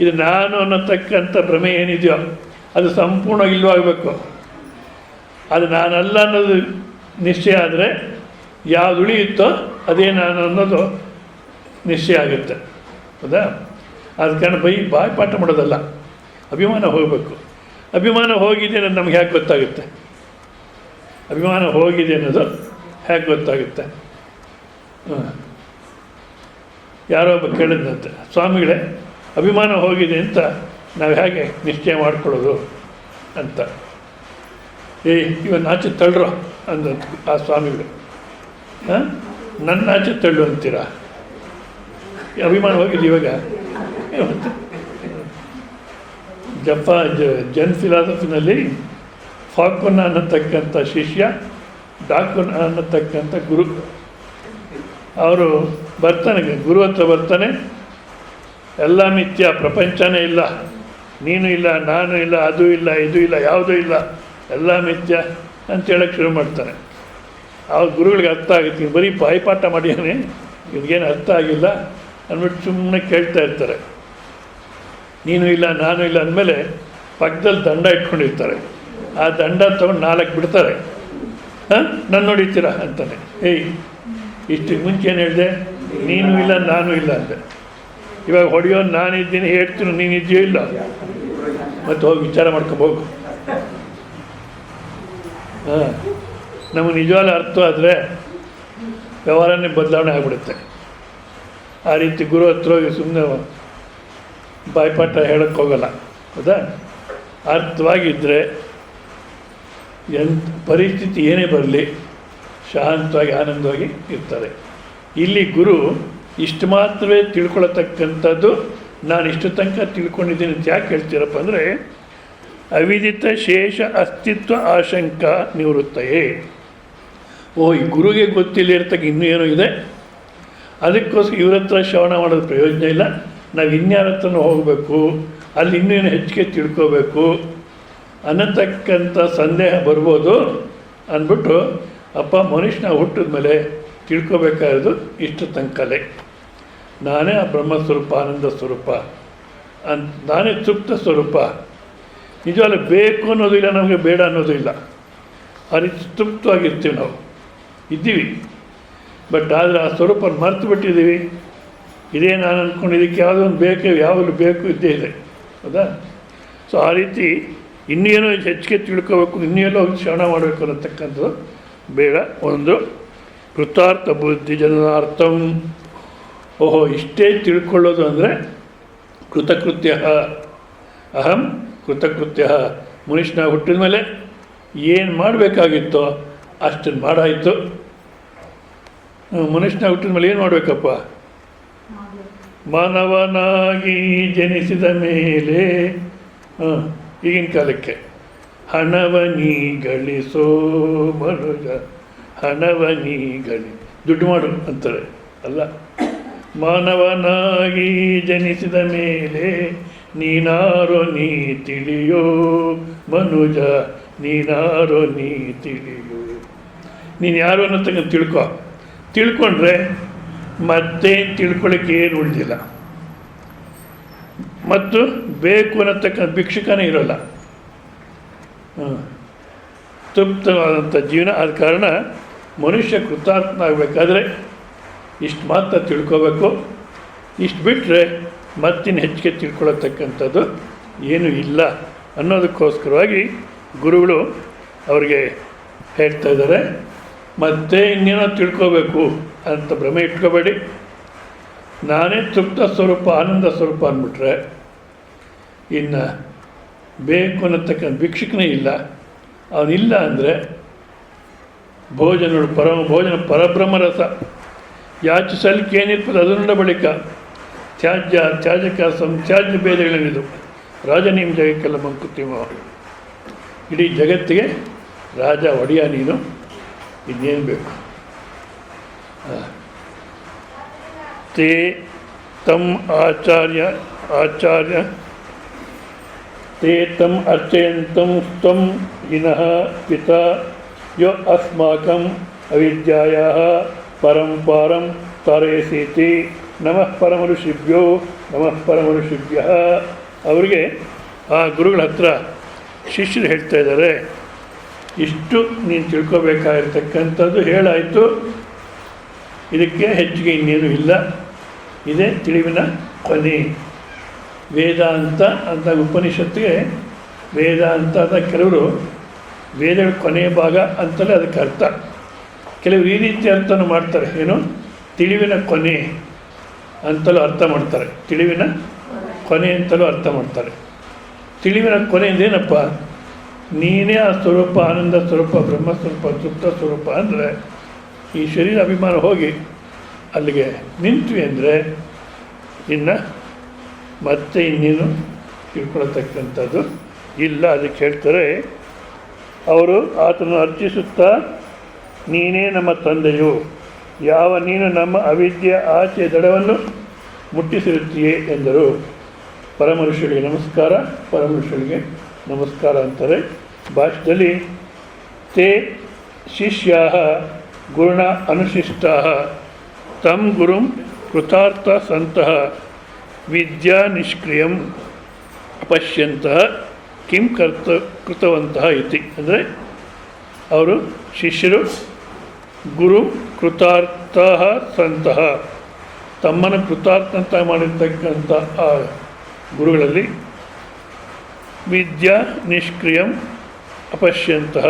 ಇದು ನಾನು ಅನ್ನತಕ್ಕಂಥ ಭ್ರಮೆ ಏನಿದೆಯೋ ಅದು ಸಂಪೂರ್ಣವಾಗಿ ಇಲ್ಲವಾಗಬೇಕು. ಅದು ನಾನಲ್ಲ ಅನ್ನೋದು ನಿಶ್ಚಯ ಆದರೆ ಯಾವುದು ಉಳಿಯುತ್ತೋ ಅದೇ ನಾನು ಅನ್ನೋದು ನಿಶ್ಚಯ ಆಗುತ್ತೆ. ಹೌದಾ? ಆದ ಕಾರಣ ಬಾಯ್ಪಾಠ ಮಾಡೋದಲ್ಲ, ಅಭಿಮಾನ ಹೋಗಬೇಕು. ಅಭಿಮಾನ ಹೋಗಿದೆ ಅನ್ನೋದು ನಮ್ಗೆ ಹೇಗೆ ಗೊತ್ತಾಗುತ್ತೆ? ಅಭಿಮಾನ ಹೋಗಿದೆ ಅನ್ನೋದು ಹೇಗೆ ಗೊತ್ತಾಗುತ್ತೆ? ಯಾರೋ ಒಬ್ಬ ಕೇಳಿದಂತೆ, ಸ್ವಾಮಿಗಳೇ ಅಭಿಮಾನ ಹೋಗಿದೆ ಅಂತ ನಾವು ಹೇಗೆ ನಿಶ್ಚಯ ಮಾಡ್ಕೊಳ್ಳೋದು ಅಂತ. ಇವನ್ನ ಆಚೆ ತಳ್ಳ್ರೋ ಅಂದಂತ ಆ ಸ್ವಾಮಿಗಳು. ನನ್ನ ಆಚೆ ತಳ್ಳು ಅಂತೀರಾ? ಅಭಿಮಾನ ಹೋಗಿದೆ ಇವಾಗ. ಮತ್ತು ಜನ್ ಫಿಲಾಸಫಿನಲ್ಲಿ ಫಾಕುನ ಅನ್ನತಕ್ಕಂಥ ಶಿಷ್ಯ, ಡಾಕುನ ಅನ್ನತಕ್ಕಂಥ ಗುರು, ಅವರು ಬರ್ತಾನೆ, ಗುರು ಹತ್ರ ಬರ್ತಾನೆ. ಎಲ್ಲ ಮಿಥ್ಯ, ಪ್ರಪಂಚನೇ ಇಲ್ಲ, ನೀನು ಇಲ್ಲ, ನಾನು ಇಲ್ಲ, ಅದು ಇಲ್ಲ, ಇದು ಇಲ್ಲ, ಯಾವುದೂ ಇಲ್ಲ, ಎಲ್ಲ ಮಿಥ್ಯ ಅಂತ ಹೇಳಕ್ಕೆ ಶುರು ಮಾಡ್ತಾನೆ. ಅವ್ರ ಗುರುಗಳಿಗೆ ಅರ್ಥ ಆಗುತ್ತೆ, ಬರೀ ಬಾಯ್ಪಾಠ ಮಾಡಿಯಾನೆ, ಇವ್ರಿಗೇನು ಅರ್ಥ ಆಗಿಲ್ಲ ಅಂದ್ಬಿಟ್ಟು ಸುಮ್ಮನೆ ಕೇಳ್ತಾ ಇರ್ತಾರೆ. ನೀನು ಇಲ್ಲ, ನಾನು ಇಲ್ಲ ಅಂದಮೇಲೆ ಪಕ್ಕದಲ್ಲಿ ದಂಡ ಇಟ್ಕೊಂಡಿರ್ತಾರೆ. ಆ ದಂಡ ತೊಗೊಂಡು 4 ಬಿಡ್ತಾರೆ. ನಾನು ನೋಡಿತೀರಾ ಅಂತಾನೆ. ಇಷ್ಟು ಮುಂಚೆ ಏನು ಹೇಳಿದೆ? ನೀನು ಇಲ್ಲ, ನಾನು ಇಲ್ಲ ಅಂದೆ. ಇವಾಗ ಹೊಡೆಯೋ ನಾನಿದ್ದೀನಿ, ಹೇಳ್ತೀನಿ, ನೀನಿದೆಯೋ ಇಲ್ಲ, ಮತ್ತು ಹೋಗಿ ವಿಚಾರ ಮಾಡ್ಕೊಬೋಗು. ನಮಗೆ ನಿಜವಾದ ಅರ್ಥ ಆದರೆ ವ್ಯವಹಾರನೇ ಬದಲಾವಣೆ ಆಗಿಬಿಡುತ್ತೆ. ಆ ರೀತಿ ಗುರು ಹತ್ರ ಹೋಗಿ ಸುಮ್ಮನೆ ಬಾಯ್ಪಾಠ ಹೇಳೋಕ್ಕೆ ಹೋಗಲ್ಲ. ಹೌದಾ? ಅರ್ಥವಾಗಿದ್ದರೆ ಪರಿಸ್ಥಿತಿ ಏನೇ ಬರಲಿ ಶಾಂತವಾಗಿ ಆನಂದವಾಗಿ ಇರ್ತಾರೆ. ಇಲ್ಲಿ ಗುರು ಇಷ್ಟು ಮಾತ್ರವೇ ತಿಳ್ಕೊಳತಕ್ಕಂಥದ್ದು. ನಾನು ಇಷ್ಟು ತನಕ ತಿಳ್ಕೊಂಡಿದ್ದೀನಿ ಅಂತ ಯಾಕೆ ಹೇಳ್ತೀರಪ್ಪ ಅಂದರೆ, ಅವಿದಿತ ಶೇಷ ಅಸ್ತಿತ್ವ ಆಶಂಕ ನಿವೃತ್ತಯೇ. ಈ ಗುರುಗೆ ಗೊತ್ತಿಲ್ಲಿರ್ತಕ್ಕ ಇನ್ನೂ ಏನೋ ಇದೆ, ಅದಕ್ಕೋಸ್ಕರ ಇವ್ರ ಹತ್ರ ಶ್ರವಣ ಮಾಡೋದು ಪ್ರಯೋಜನ ಇಲ್ಲ, ನಾವು ಇನ್ಯಾರ ಹತ್ರನೂ ಹೋಗಬೇಕು, ಅಲ್ಲಿ ಇನ್ನೇನು ಹೆಚ್ಚಿಗೆ ತಿಳ್ಕೋಬೇಕು ಅನ್ನತಕ್ಕಂಥ ಸಂದೇಹ ಬರ್ಬೋದು ಅಂದ್ಬಿಟ್ಟು, ಅಪ್ಪ ಮನುಷ್ಯನ ಹುಟ್ಟಿದ ಮೇಲೆ ತಿಳ್ಕೊಬೇಕಾಗಿರೋದು ಇಷ್ಟು ತನಕಲೇ. ನಾನೇ ಆ ಬ್ರಹ್ಮಸ್ವರೂಪ, ಆನಂದ ಸ್ವರೂಪ ಅಂತ, ನಾನೇ ತೃಪ್ತ ಸ್ವರೂಪ. ನಿಜವಾಗ್ಲೂ ಬೇಕು ಅನ್ನೋದು ಇಲ್ಲ, ನಮಗೆ ಬೇಡ ಅನ್ನೋದು ಇಲ್ಲ. ಆ ರೀತಿ ತೃಪ್ತವಾಗಿರ್ತೀವಿ, ನಾವು ಇದ್ದೀವಿ. ಬಟ್ ಆದರೆ ಆ ಸ್ವರೂಪ ಮರೆತು ಬಿಟ್ಟಿದ್ದೀವಿ. ಇದೇ ನಾನು ಅಂದ್ಕೊಂಡಿದ್ದಕ್ಕೆ ಯಾವುದೋ ಒಂದು ಬೇಕು, ಯಾವಾಗಲೂ ಬೇಕು ಇದ್ದೇ ಇದೆ. ಹೌದಾ? ಸೊ ಆ ರೀತಿ ಇನ್ನೇನೋ ಹೆಚ್ಚಿಗೆ ತಿಳ್ಕೋಬೇಕು, ಇನ್ನೇನೋ ಶ್ರವಣ ಮಾಡಬೇಕು ಅನ್ನತಕ್ಕಂಥದ್ದು ಬೇಡ. ಒಂದು ಕೃತಾರ್ಥ ಬುದ್ಧಿ ಜನನಾರ್ಥಂ. ಇಷ್ಟೇ ತಿಳ್ಕೊಳ್ಳೋದು ಅಂದರೆ ಕೃತಕೃತ್ಯ. ಅಹಂ ಕೃತಕೃತ್ಯ. ಮನುಷ್ಯನ ಹುಟ್ಟಿದ ಮೇಲೆ ಏನು ಮಾಡಬೇಕಾಗಿತ್ತೋ ಅಷ್ಟನ್ನು ಮಾಡಾಯಿತು. ಮನುಷ್ಯನ ಹುಟ್ಟಿದ ಮೇಲೆ ಏನು ಮಾಡಬೇಕಪ್ಪ? ಮಾನವನಾಗಿ ಜನಿಸಿದ ಮೇಲೆ ಈಗಿನ ಕಾಲಕ್ಕೆ ಹಣವನಿ ಗಳಿಸೋ ಮನುಜ, ಹಣವನಿ ದುಡ್ಡು ಮಾಡು ಅಂತಾರೆ ಅಲ್ಲ. ಮಾನವನಾಗಿ ಜನಿಸಿದ ಮೇಲೆ ನೀನಾರೋ ನೀ ತಿಳಿಯೋ ಮನುಜ, ನೀನಾರೋ ನೀ ತಿಳಿಯೋ. ನೀನು ಯಾರು ಅನ್ನೋತಕ್ಕ ತಿಳ್ಕೊಂಡ್ರೆ ಮತ್ತೆ ತಿಳ್ಕೊಳ್ಳೋಕ್ಕೆ ಏನು ಉಳಿದಿಲ್ಲ. ಮತ್ತು ಬೇಕು ಅನ್ನತಕ್ಕ ಭಿಕ್ಷುಕನೇ ಇರೋಲ್ಲ. ತೃಪ್ತವಾದಂಥ ಜೀವನ. ಆದ ಕಾರಣ ಮನುಷ್ಯ ಕೃತಾರ್ಥನ ಆಗಬೇಕಾದ್ರೆ ಇಷ್ಟು ಮಾತ್ರ ತಿಳ್ಕೋಬೇಕು. ಇಷ್ಟು ಬಿಟ್ಟರೆ ಮತ್ತಿನ್ನು ಹೆಚ್ಚಿಗೆ ತಿಳ್ಕೊಳ್ಳತಕ್ಕಂಥದ್ದು ಏನೂ ಇಲ್ಲ ಅನ್ನೋದಕ್ಕೋಸ್ಕರವಾಗಿ ಗುರುಗಳು ಅವರಿಗೆ ಹೇಳ್ತಾ ಇದ್ದಾರೆ. ಮತ್ತೆ ಇನ್ನೇನೋ ತಿಳ್ಕೋಬೇಕು ಅಂತ ಭ್ರಮೆ ಇಟ್ಕೋಬೇಡಿ. ನಾನೇ ತೃಪ್ತ ಸ್ವರೂಪ ಆನಂದ ಸ್ವರೂಪ ಅಂದ್ಬಿಟ್ರೆ ಇನ್ನು ಬೇಕು ಅನ್ನತಕ್ಕಂಥ ಭಿಕ್ಷುಕನೇ ಇಲ್ಲ. ಅವನಿಲ್ಲ ಅಂದರೆ ಭೋಜನ ಪರಮ ಭೋಜನ ಪರಬ್ರಹ್ಮರಸ ಯಾಚಿಸಲಿಕ್ಕೆ ಏನಿರ್ತದೆ ಅದನ್ನುಂಡ ಬಳಿಕ ತ್ಯಾಜಕ ಸಂತ್ಯಾಜ್ಯ ಭೇದಗಳೇನಿದು ರಾಜ ನಿಮ್ಮ ಜಗಕ್ಕೆಲ್ಲ ಮಂಕುತಿಮ್ಮ. ಇಡೀ ಜಗತ್ತಿಗೆ ರಾಜ ಒಡೆಯ ನೀನು, ಇನ್ನೇನು ಬೇಕು. ತೇ ತಮ್ ಆಚಾರ್ಯ ತೇ ತಮ್ ಅರ್ಚಯಂತಂ ತ್ವಂ ಹಿನಃ ಪಿತಾ ಯೋ ಅಸ್ಮಾಕಂ ಅವಿದ್ಯಾಯಾಃ ಪರಂ ತಾರಯಸೀತಿ ನಮಃ ಪರಮಋಷಿಭ್ಯೋ ನಮಃ ಪರಮಋಷಿಭ್ಯಃ. ಅವರಿಗೆ ಆ ಗುರುಗಳ ಹತ್ರ ಶಿಷ್ಯರು ಹೇಳ್ತಾ ಇದ್ದಾರೆ, ಇಷ್ಟು ನೀನು ತಿಳ್ಕೊಬೇಕಾಗಿರ್ತಕ್ಕಂಥದ್ದು ಹೇಳಾಯಿತು, ಇದಕ್ಕೆ ಹೆಚ್ಚಿಗೆ ಇನ್ನೇನು ಇಲ್ಲ. ಇದೇ ತಿಳಿವಿನ ಕೊನೆ. ವೇದಾಂತ ಅಂತ ಉಪನಿಷತ್ತಿಗೆ ವೇದಾಂತ ಅಂತ ಕೆಲವರು ವೇದಗಳ ಕೊನೆಯ ಭಾಗ ಅಂತಲೇ ಅದಕ್ಕೆ ಅರ್ಥ. ಕೆಲವರು ಈ ರೀತಿ ಅರ್ಥನೂ ಮಾಡ್ತಾರೆ, ಏನು ತಿಳಿವಿನ ಕೊನೆ ಅಂತಲೂ ಅರ್ಥ ಮಾಡ್ತಾರೆ, ತಿಳಿವಿನ ಕೊನೆ ಅಂತಲೂ ಅರ್ಥ ಮಾಡ್ತಾರೆ. ತಿಳಿವಿನ ಕೊನೆಯಿಂದೇನಪ್ಪ, ನೀನೇ ಆ ಸ್ವರೂಪ ಆನಂದ ಸ್ವರೂಪ ಬ್ರಹ್ಮಸ್ವರೂಪ ತೃಪ್ತ ಸ್ವರೂಪ ಅಂದರೆ ಈ ಶರೀರ ಅಭಿಮಾನ ಹೋಗಿ ಅಲ್ಲಿಗೆ ನಿಂತ್ವಿ ಅಂದರೆ ಇನ್ನು ಮತ್ತೆ ಇನ್ನೇನು ತಿಳ್ಕೊಳ್ತಕ್ಕಂಥದ್ದು ಇಲ್ಲ. ಅದಕ್ಕೆ ಹೇಳ್ತಾರೆ ಅವರು ಆತನನ್ನು ಅರ್ಚಿಸುತ್ತಾ, ನೀನೇ ನಮ್ಮ ತಂದೆಯು, ಯಾವ ನೀನು ನಮ್ಮ ಅವಿದ್ಯೆ ಆಚೆ ದಡವನ್ನು ಮುಟ್ಟಿಸಿರುತ್ತೀಯೇ ಎಂದರು. ಪರಮಋಷಿಗಳಿಗೆ ನಮಸ್ಕಾರ, ಪರಮಋಷಿಗಳಿಗೆ ನಮಸ್ಕಾರ ಅಂತಾರೆ. ಭಾಷೆಯಲ್ಲಿ ತೇ ಶಿಷ್ಯಾ ಗುರುಣ ಅನುಶಿಷ್ಟಾ ತಂ ಗುರುಂ ಕೃತಾರ್ಥ ಸಂತಃ ವಿದ್ಯಾ ನಿಷ್ಕ್ರಿಯಂ ಅಪಶ್ಯಂತಹ ಕಿಂ ಕೃತವಂತಹ ಇತಿ. ಅಂದರೆ ಅವರು ಶಿಷ್ಯರು ಗುರು ಕೃತಾರ್ಥ ಸಂತಹ ತಮ್ಮನ್ನು ಕೃತಾರ್ಥಂತ ಮಾಡಿರ್ತಕ್ಕಂಥ ಆ ಗುರುಗಳಲ್ಲಿ ವಿದ್ಯಾ ನಿಷ್ಕ್ರಿಯಂ ಅಪಶ್ಯಂತಹ,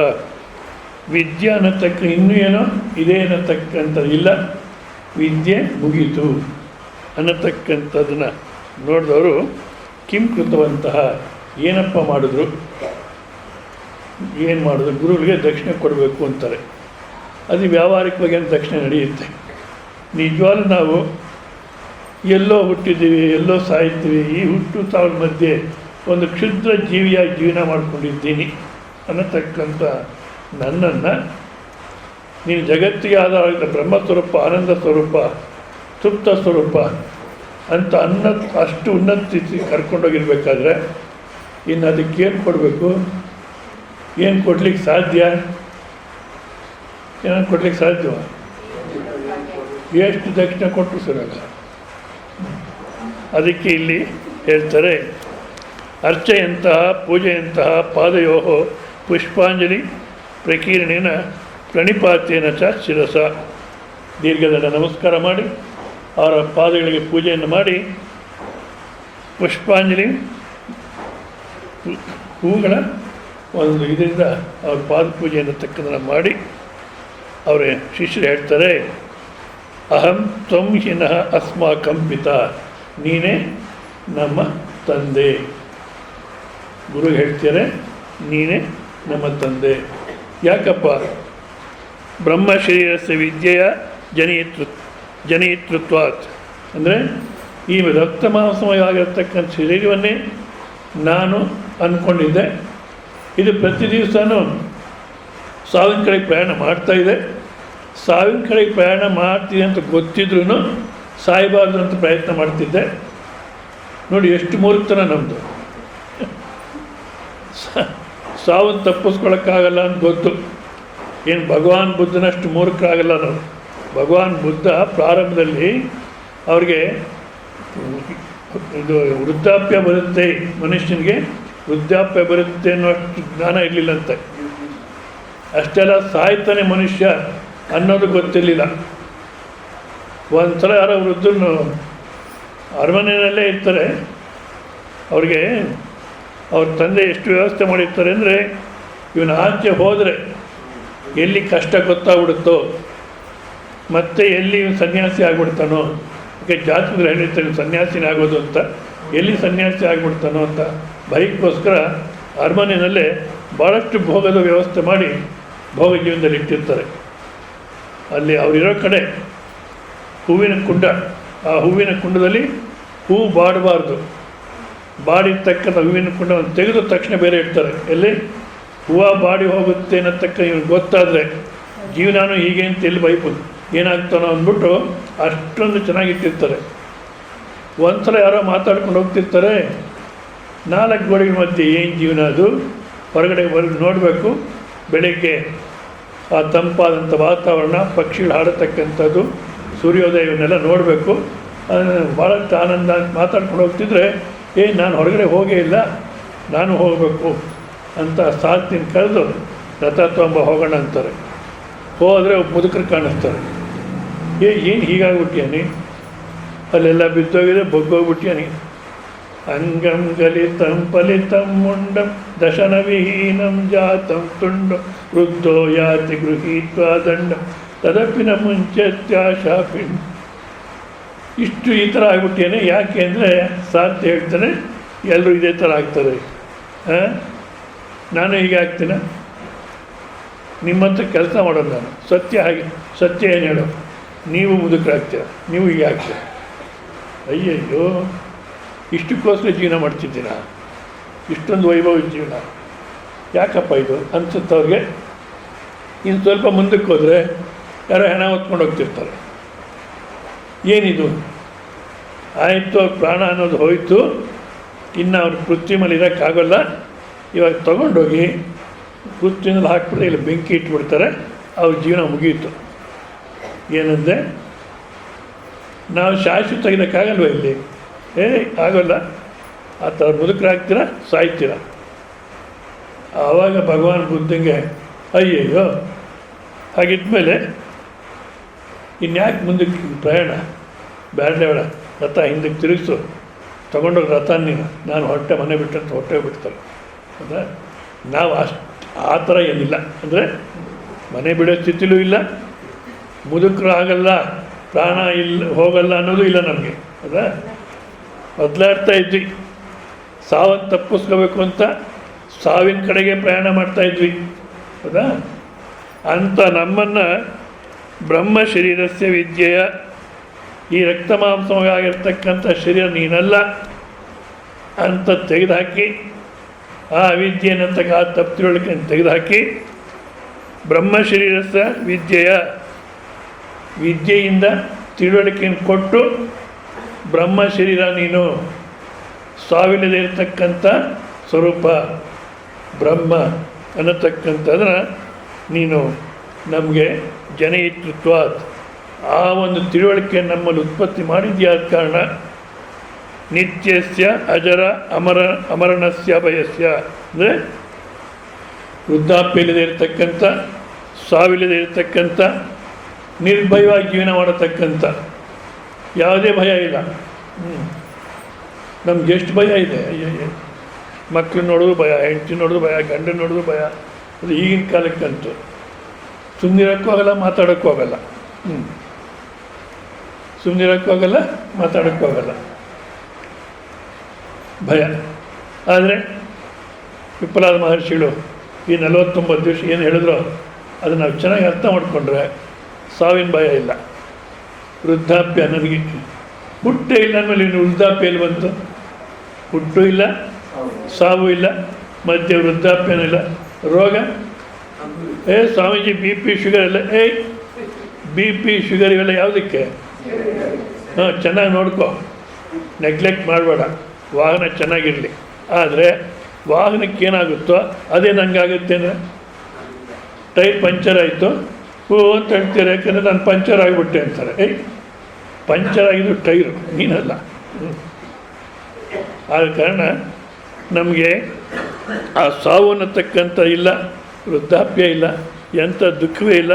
ವಿದ್ಯೆ ಅನ್ನತಕ್ಕ ಇನ್ನೂ ಏನೋ ಇದೆ ಅನ್ನತಕ್ಕಂಥದ್ದು ಇಲ್ಲ, ವಿದ್ಯೆ ಮುಗೀತು ಅನ್ನತಕ್ಕಂಥದ್ದನ್ನು ನೋಡಿದವರು ಕಿಂ ಕೃತವಂತಹ, ಏನಪ್ಪ ಮಾಡಿದ್ರು, ಏನು ಮಾಡಿದ್ರು, ಗುರುಗಳಿಗೆ ದಕ್ಷಿಣೆ ಕೊಡಬೇಕು ಅಂತಾರೆ. ಅದು ವ್ಯಾವಹಾರಿಕವಾಗಿ ದಕ್ಷಿಣೆ ನಡೆಯುತ್ತೆ. ನಿಜವಾಗ್ಲೂ ನಾವು ಎಲ್ಲೋ ಹುಟ್ಟಿದ್ದೀವಿ, ಎಲ್ಲೋ ಸಾಯ್ತೀವಿ, ಈ ಹುಟ್ಟು ಸಾವಿರ ಮಧ್ಯೆ ಒಂದು ಕ್ಷುದ್ರ ಜೀವಿಯಾಗಿ ಜೀವನ ಮಾಡ್ಕೊಂಡಿದ್ದೀನಿ ಅನ್ನತಕ್ಕಂಥ ನನ್ನನ್ನು ನೀನು ಜಗತ್ತಿಗೆ ಆಧಾರವಾದ ಬ್ರಹ್ಮಸ್ವರೂಪ ಆನಂದ ಸ್ವರೂಪ ತೃಪ್ತ ಸ್ವರೂಪ ಅಂತ ಅಷ್ಟು ಉನ್ನತ ಸ್ಥಿತಿ ಕರ್ಕೊಂಡೋಗಿರ್ಬೇಕಾದ್ರೆ ಇನ್ನು ಅದಕ್ಕೇನು ಕೊಡಬೇಕು, ಏನು ಕೊಡ್ಲಿಕ್ಕೆ ಸಾಧ್ಯ, ಏನಾದ್ರು ಕೊಡ್ಲಿಕ್ಕೆ ಸಾಧ್ಯವ? ಎಷ್ಟು ದಕ್ಷಿಣ ಕೊಟ್ಟರು ಸರಿಯಾಗ. ಅದಕ್ಕೆ ಇಲ್ಲಿ ಹೇಳ್ತಾರೆ, ಅರ್ಚೆಯಂತಹ ಪೂಜೆಯಂತಹ ಪಾದಯೋ ಪುಷ್ಪಾಂಜಲಿ ಪ್ರಕೀರ್ಣೇನ ಪ್ರಣಿಪಾತೇನ ಚ ಶಿರಸ. ದೀರ್ಘದಂಡ ನಮಸ್ಕಾರ ಮಾಡಿ ಅವರ ಪಾದಗಳಿಗೆ ಪೂಜೆಯನ್ನು ಮಾಡಿ ಪುಷ್ಪಾಂಜಲಿ ಹೂಗಳ ಒಂದು ಇದರಿಂದ ಅವ್ರ ಪಾದ ಪೂಜೆ ಅನ್ನತಕ್ಕಂಥನ್ನು ಮಾಡಿ ಅವರ ಶಿಷ್ಯರು ಹೇಳ್ತಾರೆ, ಅಹಂ ತ್ವಂ ಹಿನಃ ಅಸ್ಮಾಕಂ ಪಿತಾ, ನೀನೇ ನಮ್ಮ ತಂದೆ. ಗುರು ಹೇಳ್ತಾರೆ ನೀನೇ ನಮ್ಮ ತಂದೆ. ಯಾಕಪ್ಪ? ಬ್ರಹ್ಮ ಶರೀರಸ್ಯ ವಿದ್ಯೆಯ ಜನಯಿತೃತ್ವಾತ್, ಅಂದರೆ ಈ ರಕ್ತ ಮಾಂಸಮಯವಾಗಿರತಕ್ಕಂಥ ಶರೀರವನ್ನೇ ನಾನು ಅಂದ್ಕೊಂಡಿದ್ದೆ. ಇದು ಪ್ರತಿ ದಿವಸನೂ ಸಾವಿನ ಕಡೆಗೆ ಪ್ರಯಾಣ ಮಾಡ್ತಾಯಿದೆ. ಸಾವಿನ ಕಡೆಗೆ ಪ್ರಯಾಣ ಮಾಡ್ತಿದೆ ಅಂತ ಗೊತ್ತಿದ್ರೂ ಸಾಯಬಾರ್ದು ಅಂತ ಪ್ರಯತ್ನ ಮಾಡ್ತಿದ್ದೆ. ನೋಡಿ ಎಷ್ಟು ಮೂರ್ಖತನ ನಮ್ಮದು. ಸಾವನ್ನು ತಪ್ಪಿಸ್ಕೊಳ್ಳೋಕ್ಕಾಗಲ್ಲ ಅಂತ ಗೊತ್ತು. ಏನು ಭಗವಾನ್ ಬುದ್ಧನಷ್ಟು ಮೂರ್ಖರಾಗಲ್ಲ ನಾವು. ಭಗವಾನ್ ಬುದ್ಧ ಪ್ರಾರಂಭದಲ್ಲಿ ಅವ್ರಿಗೆ ಇದು ವೃದ್ಧಾಪ್ಯ ಬರುತ್ತೆ, ಮನುಷ್ಯನಿಗೆ ವೃದ್ಧಾಪ್ಯ ಬರುತ್ತೆ ಅನ್ನೋಷ್ಟು ಜ್ಞಾನ ಇರಲಿಲ್ಲಂತೆ. ಅಷ್ಟೆಲ್ಲ ಸಾಯ್ತಾನೆ ಮನುಷ್ಯ ಅನ್ನೋದು ಗೊತ್ತಿರಲಿಲ್ಲ. ಒಂದು ಸಲ ಯಾರೋ ವೃದ್ಧನು ಅರಮನೆಯಲ್ಲೇ ಇರ್ತಾರೆ, ಅವ್ರಿಗೆ ಅವ್ರ ತಂದೆ ಎಷ್ಟು ವ್ಯವಸ್ಥೆ ಮಾಡಿರ್ತಾರೆ ಅಂದರೆ ಇವನು ಆಚೆ ಹೋದರೆ ಎಲ್ಲಿ ಕಷ್ಟ ಗೊತ್ತಾಗ್ಬಿಡುತ್ತೋ ಮತ್ತೆ ಎಲ್ಲಿ ಸನ್ಯಾಸಿ ಆಗ್ಬಿಡ್ತಾನೋ, ಯಾಕೆ ಜಾತಕದಲ್ಲಿ ಹೇಳಿರ್ತಾನೆ ಸನ್ಯಾಸಿನೇ ಆಗೋದು ಅಂತ, ಎಲ್ಲಿ ಸನ್ಯಾಸಿ ಆಗ್ಬಿಡ್ತಾನೋ ಅಂತ ಭಯಕ್ಕೋಸ್ಕರ ಅರಮನೆಯಲ್ಲೇ ಭಾಳಷ್ಟು ಭೋಗದ ವ್ಯವಸ್ಥೆ ಮಾಡಿ ಭೋಗ ಜೀವನದಲ್ಲಿ ಇಟ್ಟಿರ್ತಾರೆ. ಅಲ್ಲಿ ಅವರಿರೋ ಕಡೆ ಹೂವಿನ ಕುಂಡ, ಆ ಹೂವಿನ ಕುಂಡದಲ್ಲಿ ಹೂವು ಬಾಡಬಾರ್ದು, ಬಾಡಿರ್ತಕ್ಕಂಥ ಹೂವಿನ ಕುಂಡವನ್ನು ತೆಗೆದ ತಕ್ಷಣ ಬೇರೆ ಇಡ್ತಾರೆ. ಎಲ್ಲಿ ಹೂವು ಬಾಡಿ ಹೋಗುತ್ತೆ ಅನ್ನತಕ್ಕ ಇವ್ನಿಗೆ ಗೊತ್ತಾದರೆ ಜೀವನಾನು ಹೀಗೆ ಅಂತ ಎಲ್ಲಿ ಬೈಬೋದು ಏನಾಗ್ತಾನೋ ಅಂದ್ಬಿಟ್ಟು ಅಷ್ಟೊಂದು ಚೆನ್ನಾಗಿಟ್ಟಿರ್ತಾರೆ. ಒಂದು ಸಲ ಯಾರೋ ಮಾತಾಡ್ಕೊಂಡು ಹೋಗ್ತಿರ್ತಾರೆ, 4 ಗೋಡೆಗಳ ಮಧ್ಯೆ ಏನು ಜೀವನ ಅದು, ಹೊರಗಡೆ ನೋಡಬೇಕು, ಬೆಳಗ್ಗೆ ಆ ತಂಪಾದಂಥ ವಾತಾವರಣ, ಪಕ್ಷಿಗಳು ಹಾಡತಕ್ಕಂಥದ್ದು, ಸೂರ್ಯೋದಯ ಇವನ್ನೆಲ್ಲ ನೋಡಬೇಕು. ಭಾಳಷ್ಟು ಆನಂದ ಮಾತಾಡ್ಕೊಂಡು ಹೋಗ್ತಿದ್ರೆ, ನಾನು ಹೊರಗಡೆ ಹೋಗೇ ಇಲ್ಲ, ನಾನು ಹೋಗಬೇಕು ಅಂತ ಸಾಥಿನ ಕರೆದು ರಥ ತೊಗೊಂಬ ಹೋಗೋಣ ಅಂತಾರೆ. ಹೋದರೆ ಮುದುಕರು ಕಾಣಿಸ್ತಾರೆ. ಏನು ಹೀಗಾಗ್ಬಿಟ್ಟಿಯಾನಿ, ಅಲ್ಲೆಲ್ಲ ಬಿದ್ದೋಗಿದೆ, ಬಗ್ಗೋಗ್ಬಿಟ್ಟಿಯಾನಿ. ಅಂಗಂ ಗಲಿತಂ ಫಲಿತಂ ಮುಂಡಂ ದಶನವಿಹೀನಂ ಜಾತಂ ತುಂಡು ವೃದ್ಧೋ ಯಾತಿ ಗೃಹೀತ್ವಾ ದಂಡಂ ತದಪಿನ ಮುಂಚತ್ಯಾಶಾಪಿಂಡ್. ಇಷ್ಟು ಈ ಥರ ಆಗ್ಬಿಟ್ಟೇನೆ. ಯಾಕೆ ಅಂದರೆ ಸಾಧ್ಯ ಹೇಳ್ತಾನೆ, ಎಲ್ಲರೂ ಇದೇ ಥರ ಆಗ್ತಾರೆ. ನಾನು ಹೀಗೆ ಆಗ್ತೀನ, ನಿಮ್ಮಂತ ಕೆಲಸ ಮಾಡೋದು ನಾನು. ಸತ್ಯ ಏನು ಹೇಳೋ, ನೀವು ಮುದುಕರಾಗ್ತೀರ, ನೀವು ಹೀಗೆ ಆಗ್ತೀರ. ಅಯ್ಯಯ್ಯೋ, ಇಷ್ಟಕ್ಕೋಸ್ಕರ ಜೀವನ ಮಾಡ್ತಿದ್ದೀನ, ಇಷ್ಟೊಂದು ವೈಭವ ಜೀವನ ಯಾಕಪ್ಪ ಇದು ಅನ್ಸುತ್ತವ್ರಿಗೆ. ಇನ್ನು ಸ್ವಲ್ಪ ಮುಂದಕ್ಕೆ ಹೋದರೆ ಯಾರೋ ಹೆಣ ಹೊತ್ಕೊಂಡು ಹೋಗ್ತಿರ್ತಾರೆ. ಏನಿದು ಆಯಿತು, ಪ್ರಾಣ ಅನ್ನೋದು ಹೋಯಿತು, ಇನ್ನು ಅವ್ರ ಪೃಥ್ವಿ ಮೇಲೆ ಇರೋಕ್ಕಾಗೋಲ್ಲ, ಇವಾಗ ತೊಗೊಂಡೋಗಿ ಪೃಥ್ವಿನಲ್ಲಿ ಹಾಕ್ಬಿಟ್ರೆ ಇಲ್ಲಿ ಬೆಂಕಿ ಇಟ್ಬಿಡ್ತಾರೆ, ಅವ್ರ ಜೀವನ ಮುಗಿಯಿತು. ಏನಂದರೆ ನಾವು ಶಾಶ್ವತ ಇರೋಕ್ಕಾಗಲ್ವ ಇಲ್ಲಿ? ಆಗೋಲ್ಲ. ಆ ಥರ ಮುದುಕರಾಗ್ತೀರ, ಸಾಯ್ತೀರ. ಆವಾಗ ಭಗವಾನ್ ಬುದ್ಧಂಗೆ ಅಯ್ಯಯ್ಯೋ, ಹಾಗಿದ್ಮೇಲೆ ಇನ್ಯಾಕೆ ಮುಂದಕ್ಕೆ ಪ್ರಯಾಣ, ಬೇಡ, ರಥ ಹಿಂದಕ್ಕೆ ತಿರುಗಿಸು, ತೊಗೊಂಡೋಗಿ ರಥ ನೀನು, ನಾನು ಮನೆ ಬಿಟ್ಟಂತ ಹೊಟ್ಟೆ ಬಿಡ್ತಾರೆ. ಹೌದಾ? ನಾವು ಆ ಥರ ಏನಿಲ್ಲ, ಅಂದರೆ ಮನೆ ಬಿಡೋ ಸ್ಥಿತಿಲೂ ಇಲ್ಲ, ಮುದುಕರು ಆಗಲ್ಲ, ಪ್ರಾಣ ಹೋಗಲ್ಲ ಅನ್ನೋದು ಇಲ್ಲ ನಮಗೆ. ಹೌದಾ? ಬದಲಾಡ್ತಾ ಇದ್ವಿ, ಸಾವನ್ನು ತಪ್ಪಿಸ್ಕೋಬೇಕು ಅಂತ ಸಾವಿನ ಕಡೆಗೆ ಪ್ರಯಾಣ ಮಾಡ್ತಾಯಿದ್ವಿ. ಹೌದಾ? ಅಂತ ನಮ್ಮನ್ನು ಬ್ರಹ್ಮ ಶರೀರಸ್ಯ ವಿದ್ಯೆಯ, ಈ ರಕ್ತ ಮಾಂಸವಾಗಿರ್ತಕ್ಕಂಥ ಶರೀರ ನೀನಲ್ಲ ಅಂತ ತೆಗೆದುಹಾಕಿ, ಆ ಅವಿದ್ಯೆ ಅನ್ನತಕ್ಕ ಆ ತಪ್ಪು ತಿಳುವಳಿಕೆಯನ್ನು ತೆಗೆದುಹಾಕಿ, ಬ್ರಹ್ಮ ಶರೀರಸ್ಯ ವಿದ್ಯೆಯಿಂದ ತಿಳುವಳಿಕೆಯನ್ನು ಕೊಟ್ಟು, ಬ್ರಹ್ಮ ಶರೀರ ನೀನು, ಸಾವಿಲ್ಲದೆ ಇರತಕ್ಕಂಥ ಸ್ವರೂಪ ಬ್ರಹ್ಮ ಅನ್ನತಕ್ಕಂಥದ್ದನ್ನು ನೀನು ನಮಗೆ ಜನಯಿತೃತ್ವ, ಆ ಒಂದು ತಿಳುವಳಿಕೆ ನಮ್ಮಲ್ಲಿ ಉತ್ಪತ್ತಿ ಮಾಡಿದ್ಯಾದ ಕಾರಣ ನಿತ್ಯಸ್ಯ ಅಜರ ಅಮರಣಸ್ಯ ಭಯಸ್ಯ, ಅಂದರೆ ವೃದ್ಧಾಪ್ಯವಿಲ್ಲದೆ ಇರತಕ್ಕಂಥ, ಸಾವಿಲ್ಲದೆ ಇರತಕ್ಕಂಥ, ನಿರ್ಭಯವಾಗಿ ಜೀವನ ಮಾಡತಕ್ಕಂಥ, ಯಾವುದೇ ಭಯ ಇಲ್ಲ. ನಮ್ಗೆ ಎಷ್ಟು ಭಯ ಇದೆ, ಅಯ್ಯಯ್ಯ, ಮಕ್ಕಳು ನೋಡೋದು ಭಯ, ಹೆಂಡತಿ ನೋಡೋದು ಭಯ, ಗಂಡ ನೋಡೋದು ಭಯ. ಅದು ಈಗಿನ ಕಾಲಕ್ಕಂತೂ ಸುಮ್ಮನಿರೋಕ್ಕೂ ಆಗಲ್ಲ, ಮಾತಾಡೋಕ್ಕೂ ಆಗಲ್ಲ. ಸುಮ್ಮನಿರೋಕ್ಕೂ ಆಗಲ್ಲ, ಮಾತಾಡೋಕ್ಕೂ ಆಗಲ್ಲ, ಭಯ. ಆದರೆ ವಿಪ್ಲವಾದ ಮಹರ್ಷಿಗಳು ಈ 49 ದಿವಸ ಏನು ಹೇಳಿದ್ರು ಅದನ್ನು ನಾವು ಚೆನ್ನಾಗಿ ಅರ್ಥ ಮಾಡಿಕೊಂಡ್ರೆ ಸಾವಿನ ಭಯ ಇಲ್ಲ. ವೃದ್ಧಾಪ್ಯ ನನಗೆ ಹುಟ್ಟೇ ಇಲ್ಲ ಅಂದಮೇಲೆ ಇನ್ನು ವೃದ್ಧಾಪ್ಯ ಎಲ್ಲಿ ಬಂತು? ಹುಟ್ಟು ಇಲ್ಲ, ಸಾವು ಇಲ್ಲ, ಮಧ್ಯೆ ವೃದ್ಧಾಪ್ಯನೂ ಇಲ್ಲ. ರೋಗ ಸ್ವಾಮೀಜಿ BP ಶುಗರ್ ಎಲ್ಲ, BP ಶುಗರ್ ಇವೆಲ್ಲ ಯಾವುದಕ್ಕೆ? ಚೆನ್ನಾಗಿ ನೋಡ್ಕೊ, ನೆಗ್ಲೆಕ್ಟ್ ಮಾಡಬೇಡ, ವಾಹನ ಚೆನ್ನಾಗಿರಲಿ. ಆದರೆ ವಾಹನಕ್ಕೆ ಏನಾಗುತ್ತೋ ಅದೇ ನಂಗಾಗುತ್ತೆ ಅಂದರೆ, ಟೈರ್ ಪಂಚರ್ ಆಯಿತು ಅಂತ ಹೇಳ್ತೀರ, ಯಾಕೆಂದರೆ ನಾನು ಪಂಚರ್ ಆಗಿಬಿಟ್ಟೆ ಅಂತಾರೆ. ಪಂಚರ್ ಆಗಿದ್ದು ಟೈರು, ನೀನಲ್ಲ. ಆದ ಕಾರಣ ನಮಗೆ ಆ ಸಾವು ಅನ್ನತಕ್ಕಂಥ ಇಲ್ಲ, ವೃದ್ಧಾಪ್ಯ ಇಲ್ಲ, ಎಂಥ ದುಃಖವೇ ಇಲ್ಲ,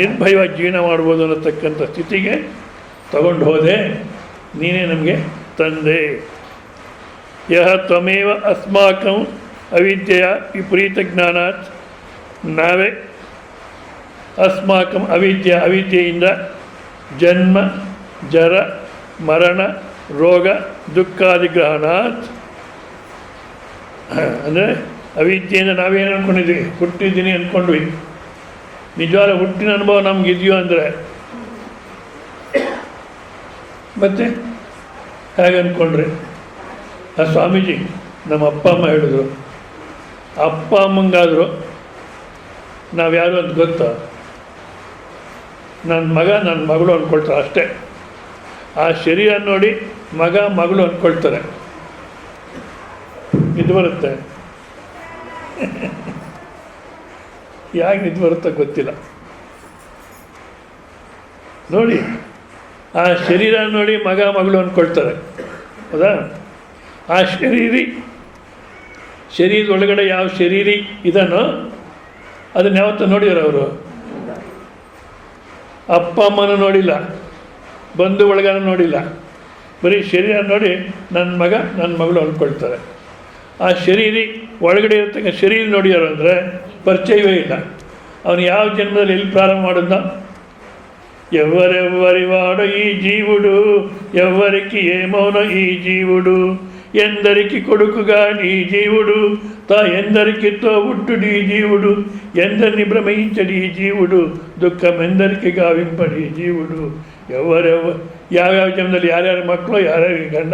ನಿರ್ಭಯವಾಗಿ ಜೀವನ ಮಾಡ್ಬೋದು ಅನ್ನತಕ್ಕಂಥ ಸ್ಥಿತಿಗೆ ತಗೊಂಡು ಹೋದೆ. ನೀನೇ ನಮಗೆ ತಂದೆ. ಯಹ ತ್ವಮೇವ ಅಸ್ಮಾಕಂ ಅವಿದ್ಯೆಯ ವಿಪರೀತ ಜ್ಞಾನಾತ್, ನಾವೇ ಅಸ್ಮಾಕಂ ಅವಿದ್ಯೆಯಿಂದ ಜನ್ಮ ಜರ ಮರಣ ರೋಗ ದುಃಖಾದಿಗ್ರಹಣಾತ್. ಅಂದರೆ ಅವಿದ್ಯೆಯಿಂದ ನಾವೇನು ಅಂದ್ಕೊಂಡಿದ್ವಿ, ಹುಟ್ಟಿದ್ದೀನಿ ಅಂದ್ಕೊಂಡ್ವಿ. ನಿಜವಾದ ಹುಟ್ಟಿನ ಅನುಭವ ನಮಗಿದೆಯೋ ಅಂದರೆ ಮತ್ತೆ ಹೇಗೆ ಅಂದ್ಕೊಂಡ್ರೆ, ಆ ಸ್ವಾಮೀಜಿ ನಮ್ಮ ಅಪ್ಪ ಅಮ್ಮ ಹೇಳಿದ್ರು, ಅಪ್ಪ ಅಮ್ಮಂಗಾದರೂ ನಾವ್ಯಾರು ಅಂತ ಗೊತ್ತಾ? ನನ್ನ ಮಗ ನನ್ನ ಮಗಳು ಅಂದ್ಕೊಳ್ತಾರೆ ಅಷ್ಟೇ. ಆ ಶರೀರ ನೋಡಿ ಮಗ ಮಗಳು ಅಂದ್ಕೊಳ್ತಾರೆ. ಇದು ಬರುತ್ತೆ ಯಾಕೆ ಇದು ಬರುತ್ತೋ ಗೊತ್ತಿಲ್ಲ. ನೋಡಿ, ಆ ಶರೀರ ನೋಡಿ ಮಗ ಮಗಳು ಅಂದ್ಕೊಳ್ತಾರೆ, ಹೌದಾ? ಆ ಶರೀರದ ಒಳಗಡೆ ಯಾವ ಶರೀರಿ ಇದನ್ನೋ ಅದನ್ನು ಯಾವತ್ತೂ ನೋಡಿದಾರೆ ಅವರು? ಅಪ್ಪ ಅಮ್ಮನೂ ನೋಡಿಲ್ಲ, ಬಂಧು ಒಳಗನ ನೋಡಿಲ್ಲ. ಬರೀ ಶರೀರ ನೋಡಿ ನನ್ನ ಮಗ ನನ್ನ ಮಗಳು ಅಂದ್ಕೊಳ್ತಾರೆ. ಆ ಶರೀರಿ ಒಳಗಡೆ ಇರತಕ್ಕ ಶರೀರ ನೋಡಿದಾರು ಅಂದರೆ ಪರಿಚಯವೇ ಇಲ್ಲ. ಅವನು ಯಾವ ಜನ್ಮದಲ್ಲಿ ಎಲ್ಲಿ ಪ್ರಾರಂಭ ಮಾಡಿದ್ನೋ? ఎవరెవ్వరివాడు ఈ జీవుడు, ఎవ్వరికి ఏమోనో ఈ జీవుడు, ఎందరికి కొడుకుగా నీ జీవుడు, తా ఎందరికి తోబుట్టుడు ఈ జీవుడు, ఎందరిని భ్రమించడు ఈ జీవుడు, దుఃఖం ఎందరికి గావింపడు ಈ జీవుడు. ಯಾವ್ಯಾವ ಜನ್ಮದಲ್ಲಿ ಯಾರ್ಯಾರ ಮಕ್ಕಳು, ಯಾರ್ಯಾರ ಗಂಡ,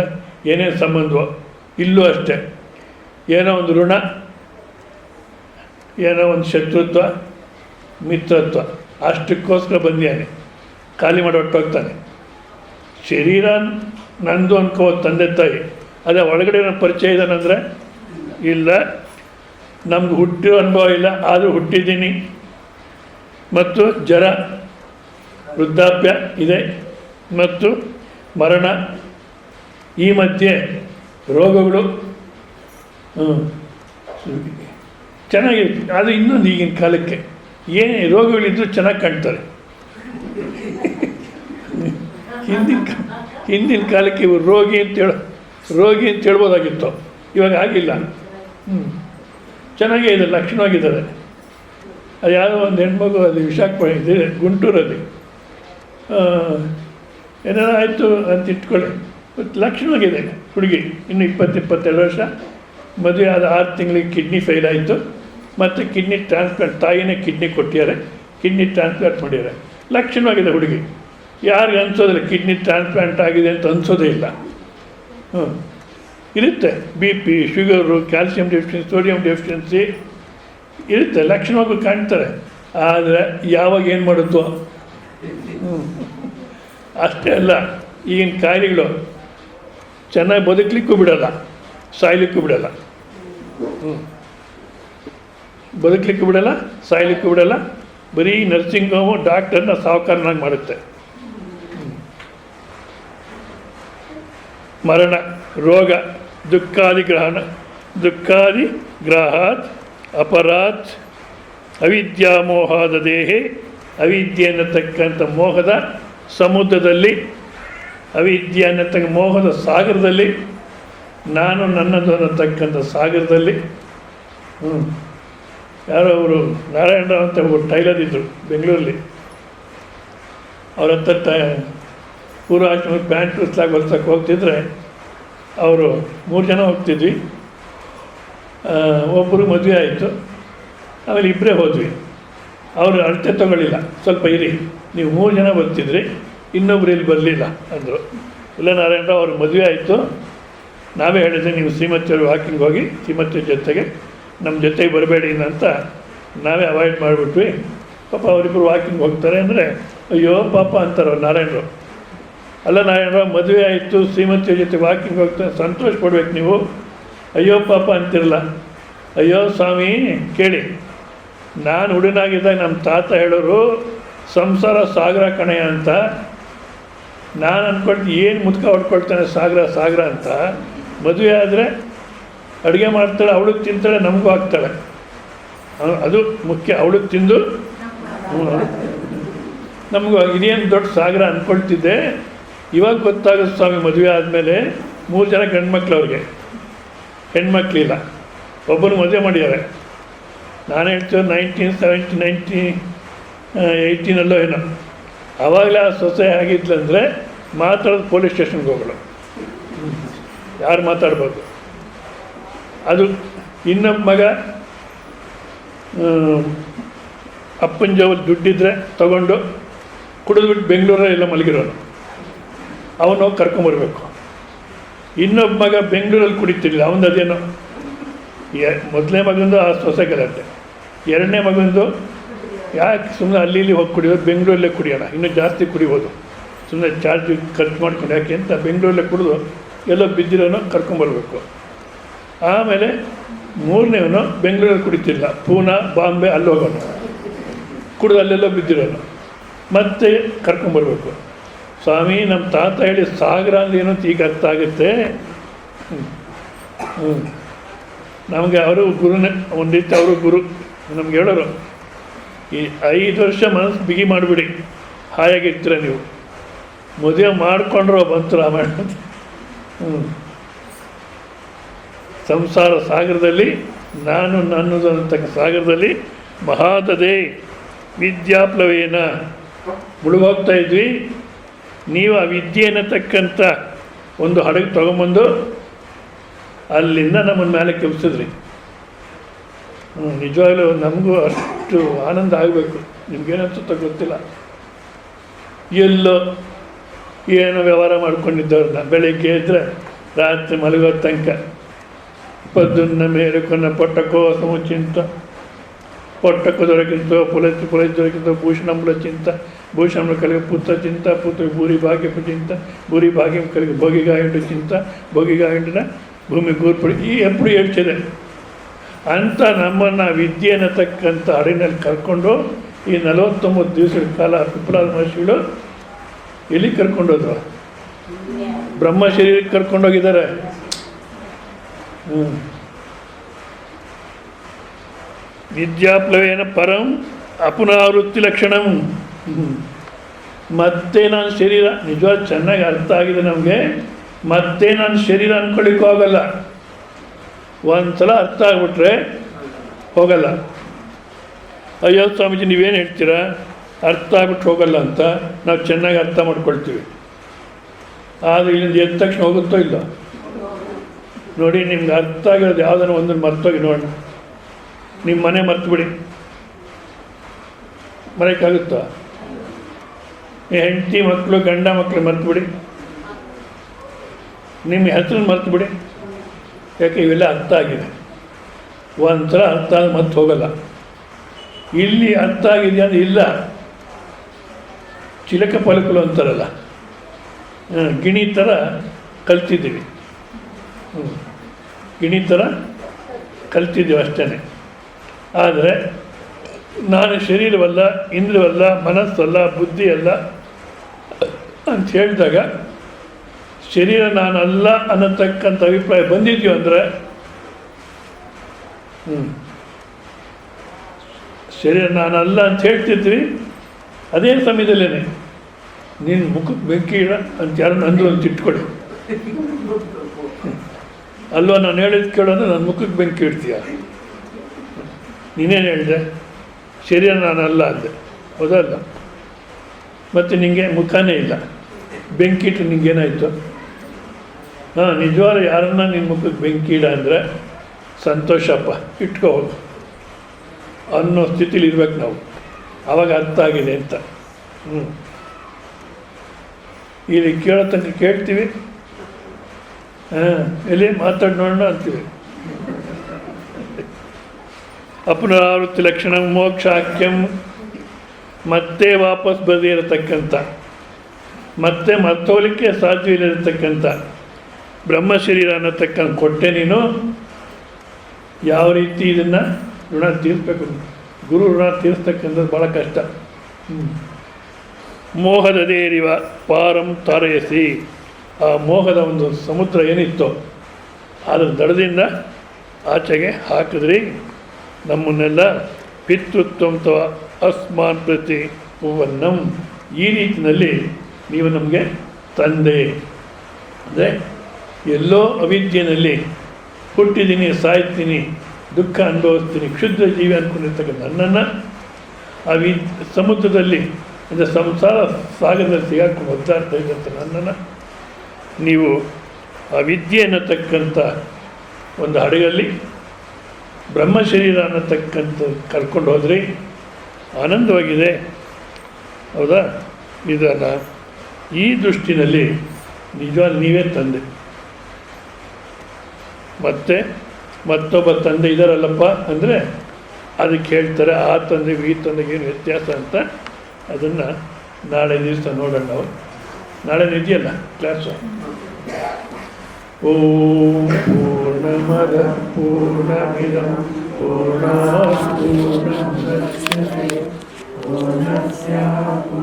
ಏನೇನು ಸಂಬಂಧವೋ ಇಲ್ಲೂ ಅಷ್ಟೇ. ಏನೋ ಒಂದು ಋಣ, ಏನೋ ಒಂದು ಶತ್ರುತ್ವ, ಮಿತ್ರತ್ವ, ಅಷ್ಟಕ್ಕೋಸ್ಕರ ಬಂದಿಯಾನೆ, ಖಾಲಿ ಮಾಡಿ ಹೊಟ್ಟೋಗ್ತಾನೆ. ಶರೀರ ನಂದು ಅನ್ಕೋ ತಂದೆ ತಾಯಿ, ಅದೇ ಒಳಗಡೆ ನನ್ನ ಪರಿಚಯ ಇದ್ದಾನಂದರೆ ಇಲ್ಲ. ನಮ್ಗೆ ಹುಟ್ಟಿರೋ ಅನುಭವ ಇಲ್ಲ, ಆದರೂ ಹುಟ್ಟಿದ್ದೀನಿ. ಮತ್ತು ಜರ ವೃದ್ಧಾಪ್ಯ ಇದೆ, ಮತ್ತು ಮರಣ, ಈ ಮಧ್ಯೆ ರೋಗಗಳು. ಚೆನ್ನಾಗಿರುತ್ತೆ. ಅದು ಇನ್ನೊಂದು ಈಗಿನ ಕಾಲಕ್ಕೆ ಏನೇ ರೋಗಗಳಿದ್ದರೂ ಚೆನ್ನಾಗಿ ಕಾಣ್ತಾರೆ. ಹಿಂದಿನ ಕಾಲಕ್ಕೆ ಇವರು ರೋಗಿ ಅಂತ ಹೇಳ್ಬೋದಾಗಿತ್ತು, ಇವಾಗ ಆಗಿಲ್ಲ. ಚೆನ್ನಾಗೇ ಇದೆ, ಲಕ್ಷಣವಾಗಿದ್ದಾರೆ. ಅದು ಯಾವುದೋ ಒಂದು ಹೆಣ್ಮಗು, ಅದು ವಿಶಾಖಪಟ್ಟಣ ಗುಂಟೂರಲ್ಲಿ ಏನಾರ ಆಯಿತು ಅಂತ ಇಟ್ಕೊಳ್ಳಿ, ಲಕ್ಷಣವಾಗಿದೆ ಹುಡುಗಿ. ಇನ್ನು 20-22 ವರ್ಷ, ಮದುವೆ ಆದ 6 ತಿಂಗಳಿಗೆ ಕಿಡ್ನಿ ಫೇಲ್ ಆಯಿತು. ಮತ್ತು ಕಿಡ್ನಿ ಟ್ರಾನ್ಸ್ಪ್ಲಾಂಟ್, ತಾಯಿನೇ ಕಿಡ್ನಿ ಕೊಟ್ಟಿದ್ದಾರೆ, ಕಿಡ್ನಿ ಟ್ರಾನ್ಸ್ಪ್ಲಾಂಟ್ ಮಾಡಿದ್ದಾರೆ. ಲಕ್ಷಣವಾಗಿದೆ ಹುಡುಗಿ. ಯಾರಿಗೆ ಅನಿಸೋದಿಲ್ಲ ಕಿಡ್ನಿ ಟ್ರಾನ್ಸ್ಪ್ಲಾಂಟ್ ಆಗಿದೆ ಅಂತ ಅನಿಸೋದೇ ಇಲ್ಲ. ಇರುತ್ತೆ, B P, sugar, calcium deficiency, sodium deficiency ಇರುತ್ತೆ, ಲಕ್ಷಣವಾಗಿ ಕಾಣ್ತಾರೆ. ಆದರೆ ಯಾವಾಗ ಏನು ಮಾಡುತ್ತೋ ಅಷ್ಟೇ ಅಲ್ಲ, ಈಗಿನ ಕಾಯಿಲೆಗಳು ಚೆನ್ನಾಗಿ ಬದುಕಲಿಕ್ಕೂ ಬಿಡೋಲ್ಲ, ಸಾಯ್ಲಿಕ್ಕೂ ಬಿಡೋಲ್ಲ. ಬದುಕಲಿಕ್ಕೂ ಬಿಡೋಲ್ಲ, ಸಾಯ್ಲಿಕ್ಕೂ ಬಿಡೋಲ್ಲ. ಬರೀ ನರ್ಸಿಂಗ್ ಹೋಮು ಡಾಕ್ಟರ್ನ ಸಾಹುಕಾರನಾಗಿ ಮಾಡುತ್ತೆ. ಮರಣ, ರೋಗ, ದುಃಖಾದಿಗ್ರಹಾತ್ ಅಪರಾತ್ ಅವಿದ್ಯಾಮೋಹದ ದೇಹೆ. ಅವಿದ್ಯೆ ಅನ್ನತಕ್ಕಂಥ ಮೋಹದ ಸಮುದ್ರದಲ್ಲಿ, ಅವಿದ್ಯೆ ಅನ್ನತಕ್ಕ ಮೋಹದ ಸಾಗರದಲ್ಲಿ, ನಾನು ನನ್ನದು ಅನ್ನತಕ್ಕಂಥ ಸಾಗರದಲ್ಲಿ. ಯಾರೋ ಅವರು ನಾರಾಯಣರಾವ್ ಅಂತ ಒಬ್ಬರು ಟೈಲರ್ ಇದ್ದರು ಬೆಂಗಳೂರಲ್ಲಿ. ಅವ್ರ ಹತ್ರ ಪೂರ್ವಾಶ್ರಮಕ್ಕೆ ಪ್ಯಾಂಟ್ ಹೊಲ್ಸಕ್ಕೆ ಹೋಗ್ತಿದ್ರೆ ಅವರು 3 ಜನ ಹೋಗ್ತಿದ್ವಿ. ಒಬ್ಬರು ಮದುವೆ ಆಯಿತು, ಆಮೇಲೆ ಇಬ್ಬರೇ ಹೋದ್ವಿ. ಅವರು ಅಳತೆ ತಗೊಳ್ಳಿಲ್ಲ, ಸ್ವಲ್ಪ ಇರಿ, ನೀವು 3 ಜನ ಬರ್ತಿದ್ರಿ, ಇನ್ನೊಬ್ರು ಇಲ್ಲಿ ಬರಲಿಲ್ಲ ಅಂದರು. ಇಲ್ಲ ನಾರಾಯಣರಾವ್ ಅವ್ರ ಮದುವೆ ಆಯಿತು, ನಾವೇ ಹೇಳಿದ್ವಿ ನೀವು ಶ್ರೀಮತಿಯವರು ವಾಕಿಂಗ್ ಹೋಗಿ ಶ್ರೀಮತಿಯ ಜೊತೆಗೆ ನಮ್ಮ ಜೊತೆಗೆ ಬರಬೇಡಿ ಅಂತ ನಾವೇ ಅವಾಯ್ಡ್ ಮಾಡಿಬಿಟ್ವಿ. ಪಾಪ ಅವರಿಬ್ಬರು ವಾಕಿಂಗ್ ಹೋಗ್ತಾರೆ ಅಂದರೆ ಅಯ್ಯೋ ಪಾಪ ಅಂತಾರೆ ಅವ್ರು ನಾರಾಯಣರಾವ್. ಅಲ್ಲ ನಾರಾಯಣರಾವ್ ಮದುವೆ ಆಯಿತು, ಶ್ರೀಮತಿಯ ಜೊತೆ ವಾಕಿಂಗ್ ಹೋಗ್ತಾರೆ, ಸಂತೋಷ ಪಡ್ಬೇಕು ನೀವು, ಅಯ್ಯೋ ಪಾಪ ಅಂತಿರಲ್ಲ. ಅಯ್ಯೋ ಸ್ವಾಮಿ ಕೇಳಿ, ನಾನು ಹುಡುಗನಾಗಿದ್ದಾಗ ನಮ್ಮ ತಾತ ಹೇಳೋರು ಸಂಸಾರ ಸಾಗರ ಕಣೆಯ ಅಂತ. ನಾನು ಅಂದ್ಕೊಳ್ತೀನಿ ಏನು ಮುದ್ಕ ಹೊಡ್ಕೊಳ್ತಾನೆ ಸಾಗರ ಅಂತ. ಮದುವೆ ಆದರೆ ಅಡುಗೆ ಮಾಡ್ತಾಳೆ, ಅವಳಿಗೆ ತಿಂತಾಳೆ, ನಮಗೂ ಹಾಕ್ತಾಳೆ, ಅದು ಮುಖ್ಯ. ಅವಳಿಗೆ ತಿಂದು ನಮಗೂ ಇದೇನು ದೊಡ್ಡ ಸಾಗರ ಅಂದ್ಕೊಳ್ತಿದ್ದೆ. ಇವಾಗ ಗೊತ್ತಾಗುತ್ತೆ ಸ್ವಾಮಿ, ಮದುವೆ ಆದಮೇಲೆ 3 ಜನ ಗಂಡ್ಮಕ್ಳು, ಅವ್ರಿಗೆ ಹೆಣ್ಮಕ್ಳಿಲ್ಲ. ಒಬ್ಬರು ಮದುವೆ ಮಾಡಿದ್ದಾರೆ. ನಾನು ಹೇಳ್ತೀವಿ 1970 18 ಏನೋ. ಆವಾಗಲೇ ಆ ಸೊಸೆ ಆಗಿದ್ಲಂದರೆ ಮಾತಾಡೋದು ಪೊಲೀಸ್ ಸ್ಟೇಷನ್ಗೆ ಹೋಗೋಳು. ಯಾರು ಮಾತಾಡ್ಬೋದು. ಅದು ಇನ್ನೊಬ್ಬ ಮಗ ಅಪ್ಪನ ಜೋಬಲ್ಲಿ ದುಡ್ಡಿದ್ರೆ ತೊಗೊಂಡು ಕುಡಿದ್ಬಿಟ್ಟು ಬೆಂಗಳೂರಲ್ಲೆಲ್ಲ ಮಲಗಿರೋನು, ಅವನು ಹೋಗಿ ಕರ್ಕೊಂಬರ್ಬೇಕು. ಇನ್ನೊಬ್ಬ ಮಗ ಬೆಂಗಳೂರಲ್ಲಿ ಕುಡಿತಿರ್ಲಿಲ್ಲ, ಅವನು ಅದೇನೋ ಮೊದಲನೇ ಮಗಂದು ಆ ಸೊಸೆ ಗಲಾಟೆ, ಎರಡನೇ ಮಗಂದು ಯಾಕೆ ಸುಮ್ಮನೆ ಅಲ್ಲಿ ಇಲ್ಲಿ ಹೋಗಿ ಕುಡಿಯೋದು, ಬೆಂಗಳೂರಲ್ಲೇ ಕುಡಿಯೋಣ, ಇನ್ನೂ ಜಾಸ್ತಿ ಕುಡಿಬೋದು, ಸುಮ್ಮನೆ ಚಾರ್ಜ್ ಖರ್ಚು ಮಾಡ್ಕೊಂಡು ಯಾಕೆ ಅಂತ ಬೆಂಗಳೂರಲ್ಲೇ ಕುಡಿದು ಎಲ್ಲೋ ಬಿದ್ದಿರೋನು ಕರ್ಕೊಂಬರ್ಬೇಕು. ಆಮೇಲೆ ಮೂರನೇವನು ಬೆಂಗಳೂರಲ್ಲಿ ಕುಡಿತಿಲ್ಲ, ಪೂನಾ ಬಾಂಬೆ ಅಲ್ಲಿ ಹೋಗೋನು, ಕುಡಿದು ಅಲ್ಲೆಲ್ಲೋ ಬಿದ್ದಿರೋನು, ಮತ್ತೆ ಕರ್ಕೊಂಬರ್ಬೇಕು. ಸ್ವಾಮಿ ನಮ್ಮ ತಾತ ಹೇಳಿ ಸಾಗರ ಅಂದ್ರೆ ಏನೋ ಅಂತ ಈಗ ಅರ್ಥ ಆಗುತ್ತೆ. ನಮಗೆ ಅವರು ಗುರುನೇ, ಒಂದು ರೀತಿ ಅವರು ಗುರು ನಮ್ಗೆ ಹೇಳೋರು, ಈ 5 ವರ್ಷ ಮನಸ್ಸು ಬಿಗಿ ಮಾಡಿಬಿಡಿ, ಹಾಯಾಗಿರ್ತೀರ ನೀವು, ಮದುವೆ ಮಾಡಿಕೊಂಡ್ರು ಬಂತು ರಾಮಾಯಣ ಅಂತ. ಸಂಸಾರ ಸಾಗರದಲ್ಲಿ ನಾನು ನನ್ನದು ಅಂತಕ್ಕ ಸಾಗರದಲ್ಲಿ ಮಹಾತದೆ ವಿದ್ಯಾಪ್ಲವೇನ ಮುಳುಗೋಗ್ತಾ ಇದ್ವಿ. ನೀವು ಆ ವಿದ್ಯೆ ಅನ್ನತಕ್ಕಂಥ ಒಂದು ಹಡಗು ತೊಗೊಂಬಂದು ಅಲ್ಲಿಂದ ನಮ್ಮನ್ನು ಮೇಲೆ ಕೆಲ್ಸಿದ್ರಿ. ನಿಜವಾಗ್ಲೂ ನಮಗೂ ಅಷ್ಟು ಆನಂದ ಆಗಬೇಕು. ನಿಮ್ಗೇನನ್ಸುತ್ತೋ ಗೊತ್ತಿಲ್ಲ. ಎಲ್ಲೋ ಏನೋ ವ್ಯವಹಾರ ಮಾಡ್ಕೊಂಡಿದ್ದವ್ರನ್ನ ಬೆಳಗ್ಗೆ ಇದ್ದರೆ ರಾತ್ರಿ ಮಲಗೋ ತನಕ పొద్దున్న మేలుకొన్న పొట్ట కోసము చింత, పొట్టకు దొరికిందో పులచి దొరికిందో భూషణముల చింత, భూషణములు కలిగి పుత్ర చింత, పుత్ర భూరి భాగ్యపు చింత, భూరి భాగ్యం కలిగి భోగిగా ఉండు చింత, భోగిగా ఉండిన ಭೂಮಿ ಗೂರ್ಪಡಿ ಈ ಎప్పుడు ಹೇಳ್ತಿದೆ ಅಂತ ನಮ್ಮನ್ನು ವಿದ್ಯೆ ಅನ್ನತಕ್ಕಂಥ ಹಡಿನಲ್ಲಿ ಕರ್ಕೊಂಡು ಈ 49 ದಿವಸದ ಕಾಲ ಪಿಪ್ಪಲಾದ ಮಹರ್ಷಿಗಳು ಎಲ್ಲಿ ಕರ್ಕೊಂಡೋದ್ರು? ಬ್ರಹ್ಮ ಶರೀರಕ್ಕೆ ಕರ್ಕೊಂಡೋಗಿದ್ದಾರೆ. ವಿದ್ಯಾಪ್ಲವೇನ ಪರಂ ಅಪುನರಾವೃತ್ತಿ ಲಕ್ಷಣಂ. ಮತ್ತೆ ನಾನು ಶರೀರ ನಿಜವಾದ ಚೆನ್ನಾಗಿ ಅರ್ಥ ಆಗಿದೆ ನಮಗೆ. ಮತ್ತೆ ನಾನು ಶರೀರ ಅಂದ್ಕೊಳ್ಳಿಕ್ಕೂ ಹೋಗಲ್ಲ. ಒಂದು ಸಲ ಅರ್ಥ ಆಗ್ಬಿಟ್ರೆ ಹೋಗಲ್ಲ. ಅಯ್ಯೋ ಸ್ವಾಮೀಜಿ ನೀವೇನು ಹೇಳ್ತೀರಾ, ಅರ್ಥ ಆಗ್ಬಿಟ್ಟು ಹೋಗಲ್ಲ ಅಂತ ನಾವು ಚೆನ್ನಾಗಿ ಅರ್ಥ ಮಾಡ್ಕೊಳ್ತೀವಿ. ಆದರೆ ಇಲ್ಲಿಂದ ಎದ್ದ ತಕ್ಷಣ ಹೋಗುತ್ತೋ ಇಲ್ಲ ನೋಡಿ. ನಿಮ್ಗೆ ಅರ್ಥ ಆಗಿರೋದು ಯಾವುದನ್ನು ಒಂದನ್ನು ಮರ್ತೋಗಿ ನೋಡೋಣ. ನಿಮ್ಮ ಮನೆ ಮರ್ತುಬಿಡಿ, ಮರೆಯೋಕ್ಕಾಗುತ್ತಾ? ಹೆಂಡತಿ ಮಕ್ಕಳು ಗಂಡ ಮಕ್ಕಳು ಮರ್ತುಬಿಡಿ, ನಿಮ್ಮ ಹೆಸರನ್ನು ಮರ್ತುಬಿಡಿ. ಯಾಕೆ ಇವೆಲ್ಲ ಅರ್ಥ ಆಗಿದೆ. ಒಂದು ಸಲ ಅರ್ಥ ಆದ ಮತ್ತೆ ಹೋಗಲ್ಲ. ಇಲ್ಲಿ ಅರ್ಥ ಆಗಿದೆಯಾ ಅಂದರೆ ಇಲ್ಲ. ಚಿಲಕ ಪಲಕಲು ಅಂತಾರಲ್ಲ, ಗಿಣಿ ಥರ ಕಲ್ತಿದ್ದೀವಿ. ಗಿಣಿ ಥರ ಕಲ್ತಿದ್ದೀವಿ ಅಷ್ಟೇ. ಆದರೆ ನಾನು ಶರೀರವಲ್ಲ, ಇಂದ್ರಿಯವಲ್ಲ, ಮನಸ್ಸಲ್ಲ, ಬುದ್ಧಿಯಲ್ಲ ಅಂತ ಹೇಳಿದಾಗ ಶರೀರ ನಾನಲ್ಲ ಅನ್ನತಕ್ಕಂಥ ಅಭಿಪ್ರಾಯ ಬಂದಿದೆಯೋ ಅಂದರೆ ಶರೀರ ನಾನಲ್ಲ ಅಂತ ಹೇಳ್ತಿದ್ವಿ. ಅದೇ ಸಮಯದಲ್ಲೇ ನಿನ್ನ ಮುಖಕ್ಕೆ ಬೆಂಕಿ ಇಡ ಅಂತ ಯಾರನ್ನ ಅಂದರು ಅಂತ ಇಟ್ಕೊಳ್ಳಿ. ಅಲ್ವಾ ನಾನು ಹೇಳಿದ್ದು ಕೇಳೋದು, ನನ್ನ ಮುಖಕ್ಕೆ ಬೆಂಕಿ ಇಡ್ತೀಯ. ನೀನೇನು ಹೇಳಿದೆ? ಶರೀರ ನಾನಲ್ಲ ಅಂದೆ, ಹೌದಲ್ಲ? ಮತ್ತು ನಿನಗೆ ಮುಖನೇ ಇಲ್ಲ, ಬೆಂಕಿ ಇಟ್ಟು ನಿಂಗೇನಾಯಿತು? ನಿಜವಾದ ಯಾರನ್ನ ನಿನ್ನ ಮುಖಕ್ಕೆ ಬೆಂಕಿ ಇಡ ಅಂದರೆ ಸಂತೋಷಪ್ಪ, ಇಟ್ಕೋ ಹೋಗು ಅನ್ನೋ ಸ್ಥಿತಿಲಿ ಇರ್ಬೇಕು ನಾವು. ಆವಾಗ ಅರ್ಥ ಆಗಿದೆ ಅಂತ. ಇಲ್ಲಿ ಕೇಳೋ ತನಕ ಕೇಳ್ತೀವಿ, ಎಲ್ಲಿ ಮಾತಾಡಿ ನೋಡೋಣ ಅಂತೀವಿ. ಅಪುನರಾವೃತ್ತಿ ಲಕ್ಷಣ ಮೋಕ್ಷಾಖ್ಯಂ, ಮತ್ತೆ ವಾಪಸ್ ಬರದೇ ಇರತಕ್ಕಂಥ, ಮತ್ತೆ ಮರ್ತೋಲಿಕ್ಕೆ ಸಾಧ್ಯವಿಲ್ಲತಕ್ಕಂಥ ಬ್ರಹ್ಮ ಶರೀರ ಅನ್ನತಕ್ಕಂಥ ಕೊಟ್ಟೆ ನೀನು. ಯಾವ ರೀತಿ ಇದನ್ನು ಋಣ ತೀರಿಸ್ಬೇಕು? ಗುರು ಋಣ ತೀರಿಸ್ತಕ್ಕಂಥದ್ದು ಭಾಳ ಕಷ್ಟ. ಮೋಹದದೇರಿವ ಪಾರಂ ತಾರಯಸಿ, ಆ ಮೋಹದ ಒಂದು ಸಮುದ್ರ ಏನಿತ್ತೋ ಅದರ ದಡದಿಂದ ಆಚೆಗೆ ಹಾಕಿದ್ರಿ ನಮ್ಮನ್ನೆಲ್ಲ. ಪಿತೃತ್ವಂತವ ಅಸ್ಮಾನ್ ಪ್ರತಿ ಭುವನ್ನಂ, ಈ ರೀತಿಯಲ್ಲಿ ನೀವು ನಮಗೆ ತಂದೆ. ಅಂದರೆ ಎಲ್ಲೋ ಅವಿದ್ಯೆಯಲ್ಲಿ ಹುಟ್ಟಿದ್ದೀನಿ, ಸಾಯ್ತೀನಿ, ದುಃಖ ಅನುಭವಿಸ್ತೀನಿ, ಕ್ಷುದ್ರ ಜೀವಿ ಅಂದ್ಕೊಂಡಿರ್ತಕ್ಕಂಥ ನನ್ನನ್ನು ಸಮುದ್ರದಲ್ಲಿ ಅಂದರೆ ಸಂಸಾರ ಸಾಗರದಲ್ಲಿ ಸಿಗಾಕೊಂಡು ಒದ್ದಾಡ್ತಾ ಇದ್ದಂಥ ನನ್ನನ್ನು ನೀವು ಅವಿದ್ಯೆ ಅನ್ನತಕ್ಕಂಥ ಒಂದು ಹಡಗಲ್ಲಿ ಬ್ರಹ್ಮ ಶರೀರ ಅನ್ನತಕ್ಕಂಥ ಕರ್ಕೊಂಡು ಹೋದ್ರಿ, ಆನಂದವಾಗಿದೆ. ಹೌದಾ? ಇದನ್ನು ಈ ದೃಷ್ಟಿನಲ್ಲಿ ನಿಜವಾಗಿ ನೀವೇ ತಂದೆ. ಮತ್ತೆ ಮತ್ತೊಬ್ಬ ತಂದೆ ಇದ್ದಾರಲ್ಲಪ್ಪ ಅಂದರೆ ಅದಕ್ಕೆ ಹೇಳ್ತಾರೆ ಆ ತಂದೆಗೂ ಈ ತಂದೆಗೆ ಏನು ವ್ಯತ್ಯಾಸ ಅಂತ. ಅದನ್ನು ನಾಳೆ ದಿವಸ ನೋಡೋಣ. ನಾವು ನಾಳೆ ಇದೆಯಲ್ಲ ಕ್ಲಾಸು. ಓಂ ಪೂರ್ಣಮದ ಪೂರ್ಣಮಿದಂ ಪೂರ್ಣಾತ್ ಪೂರ್ಣಮುದಚ್ಯತೆ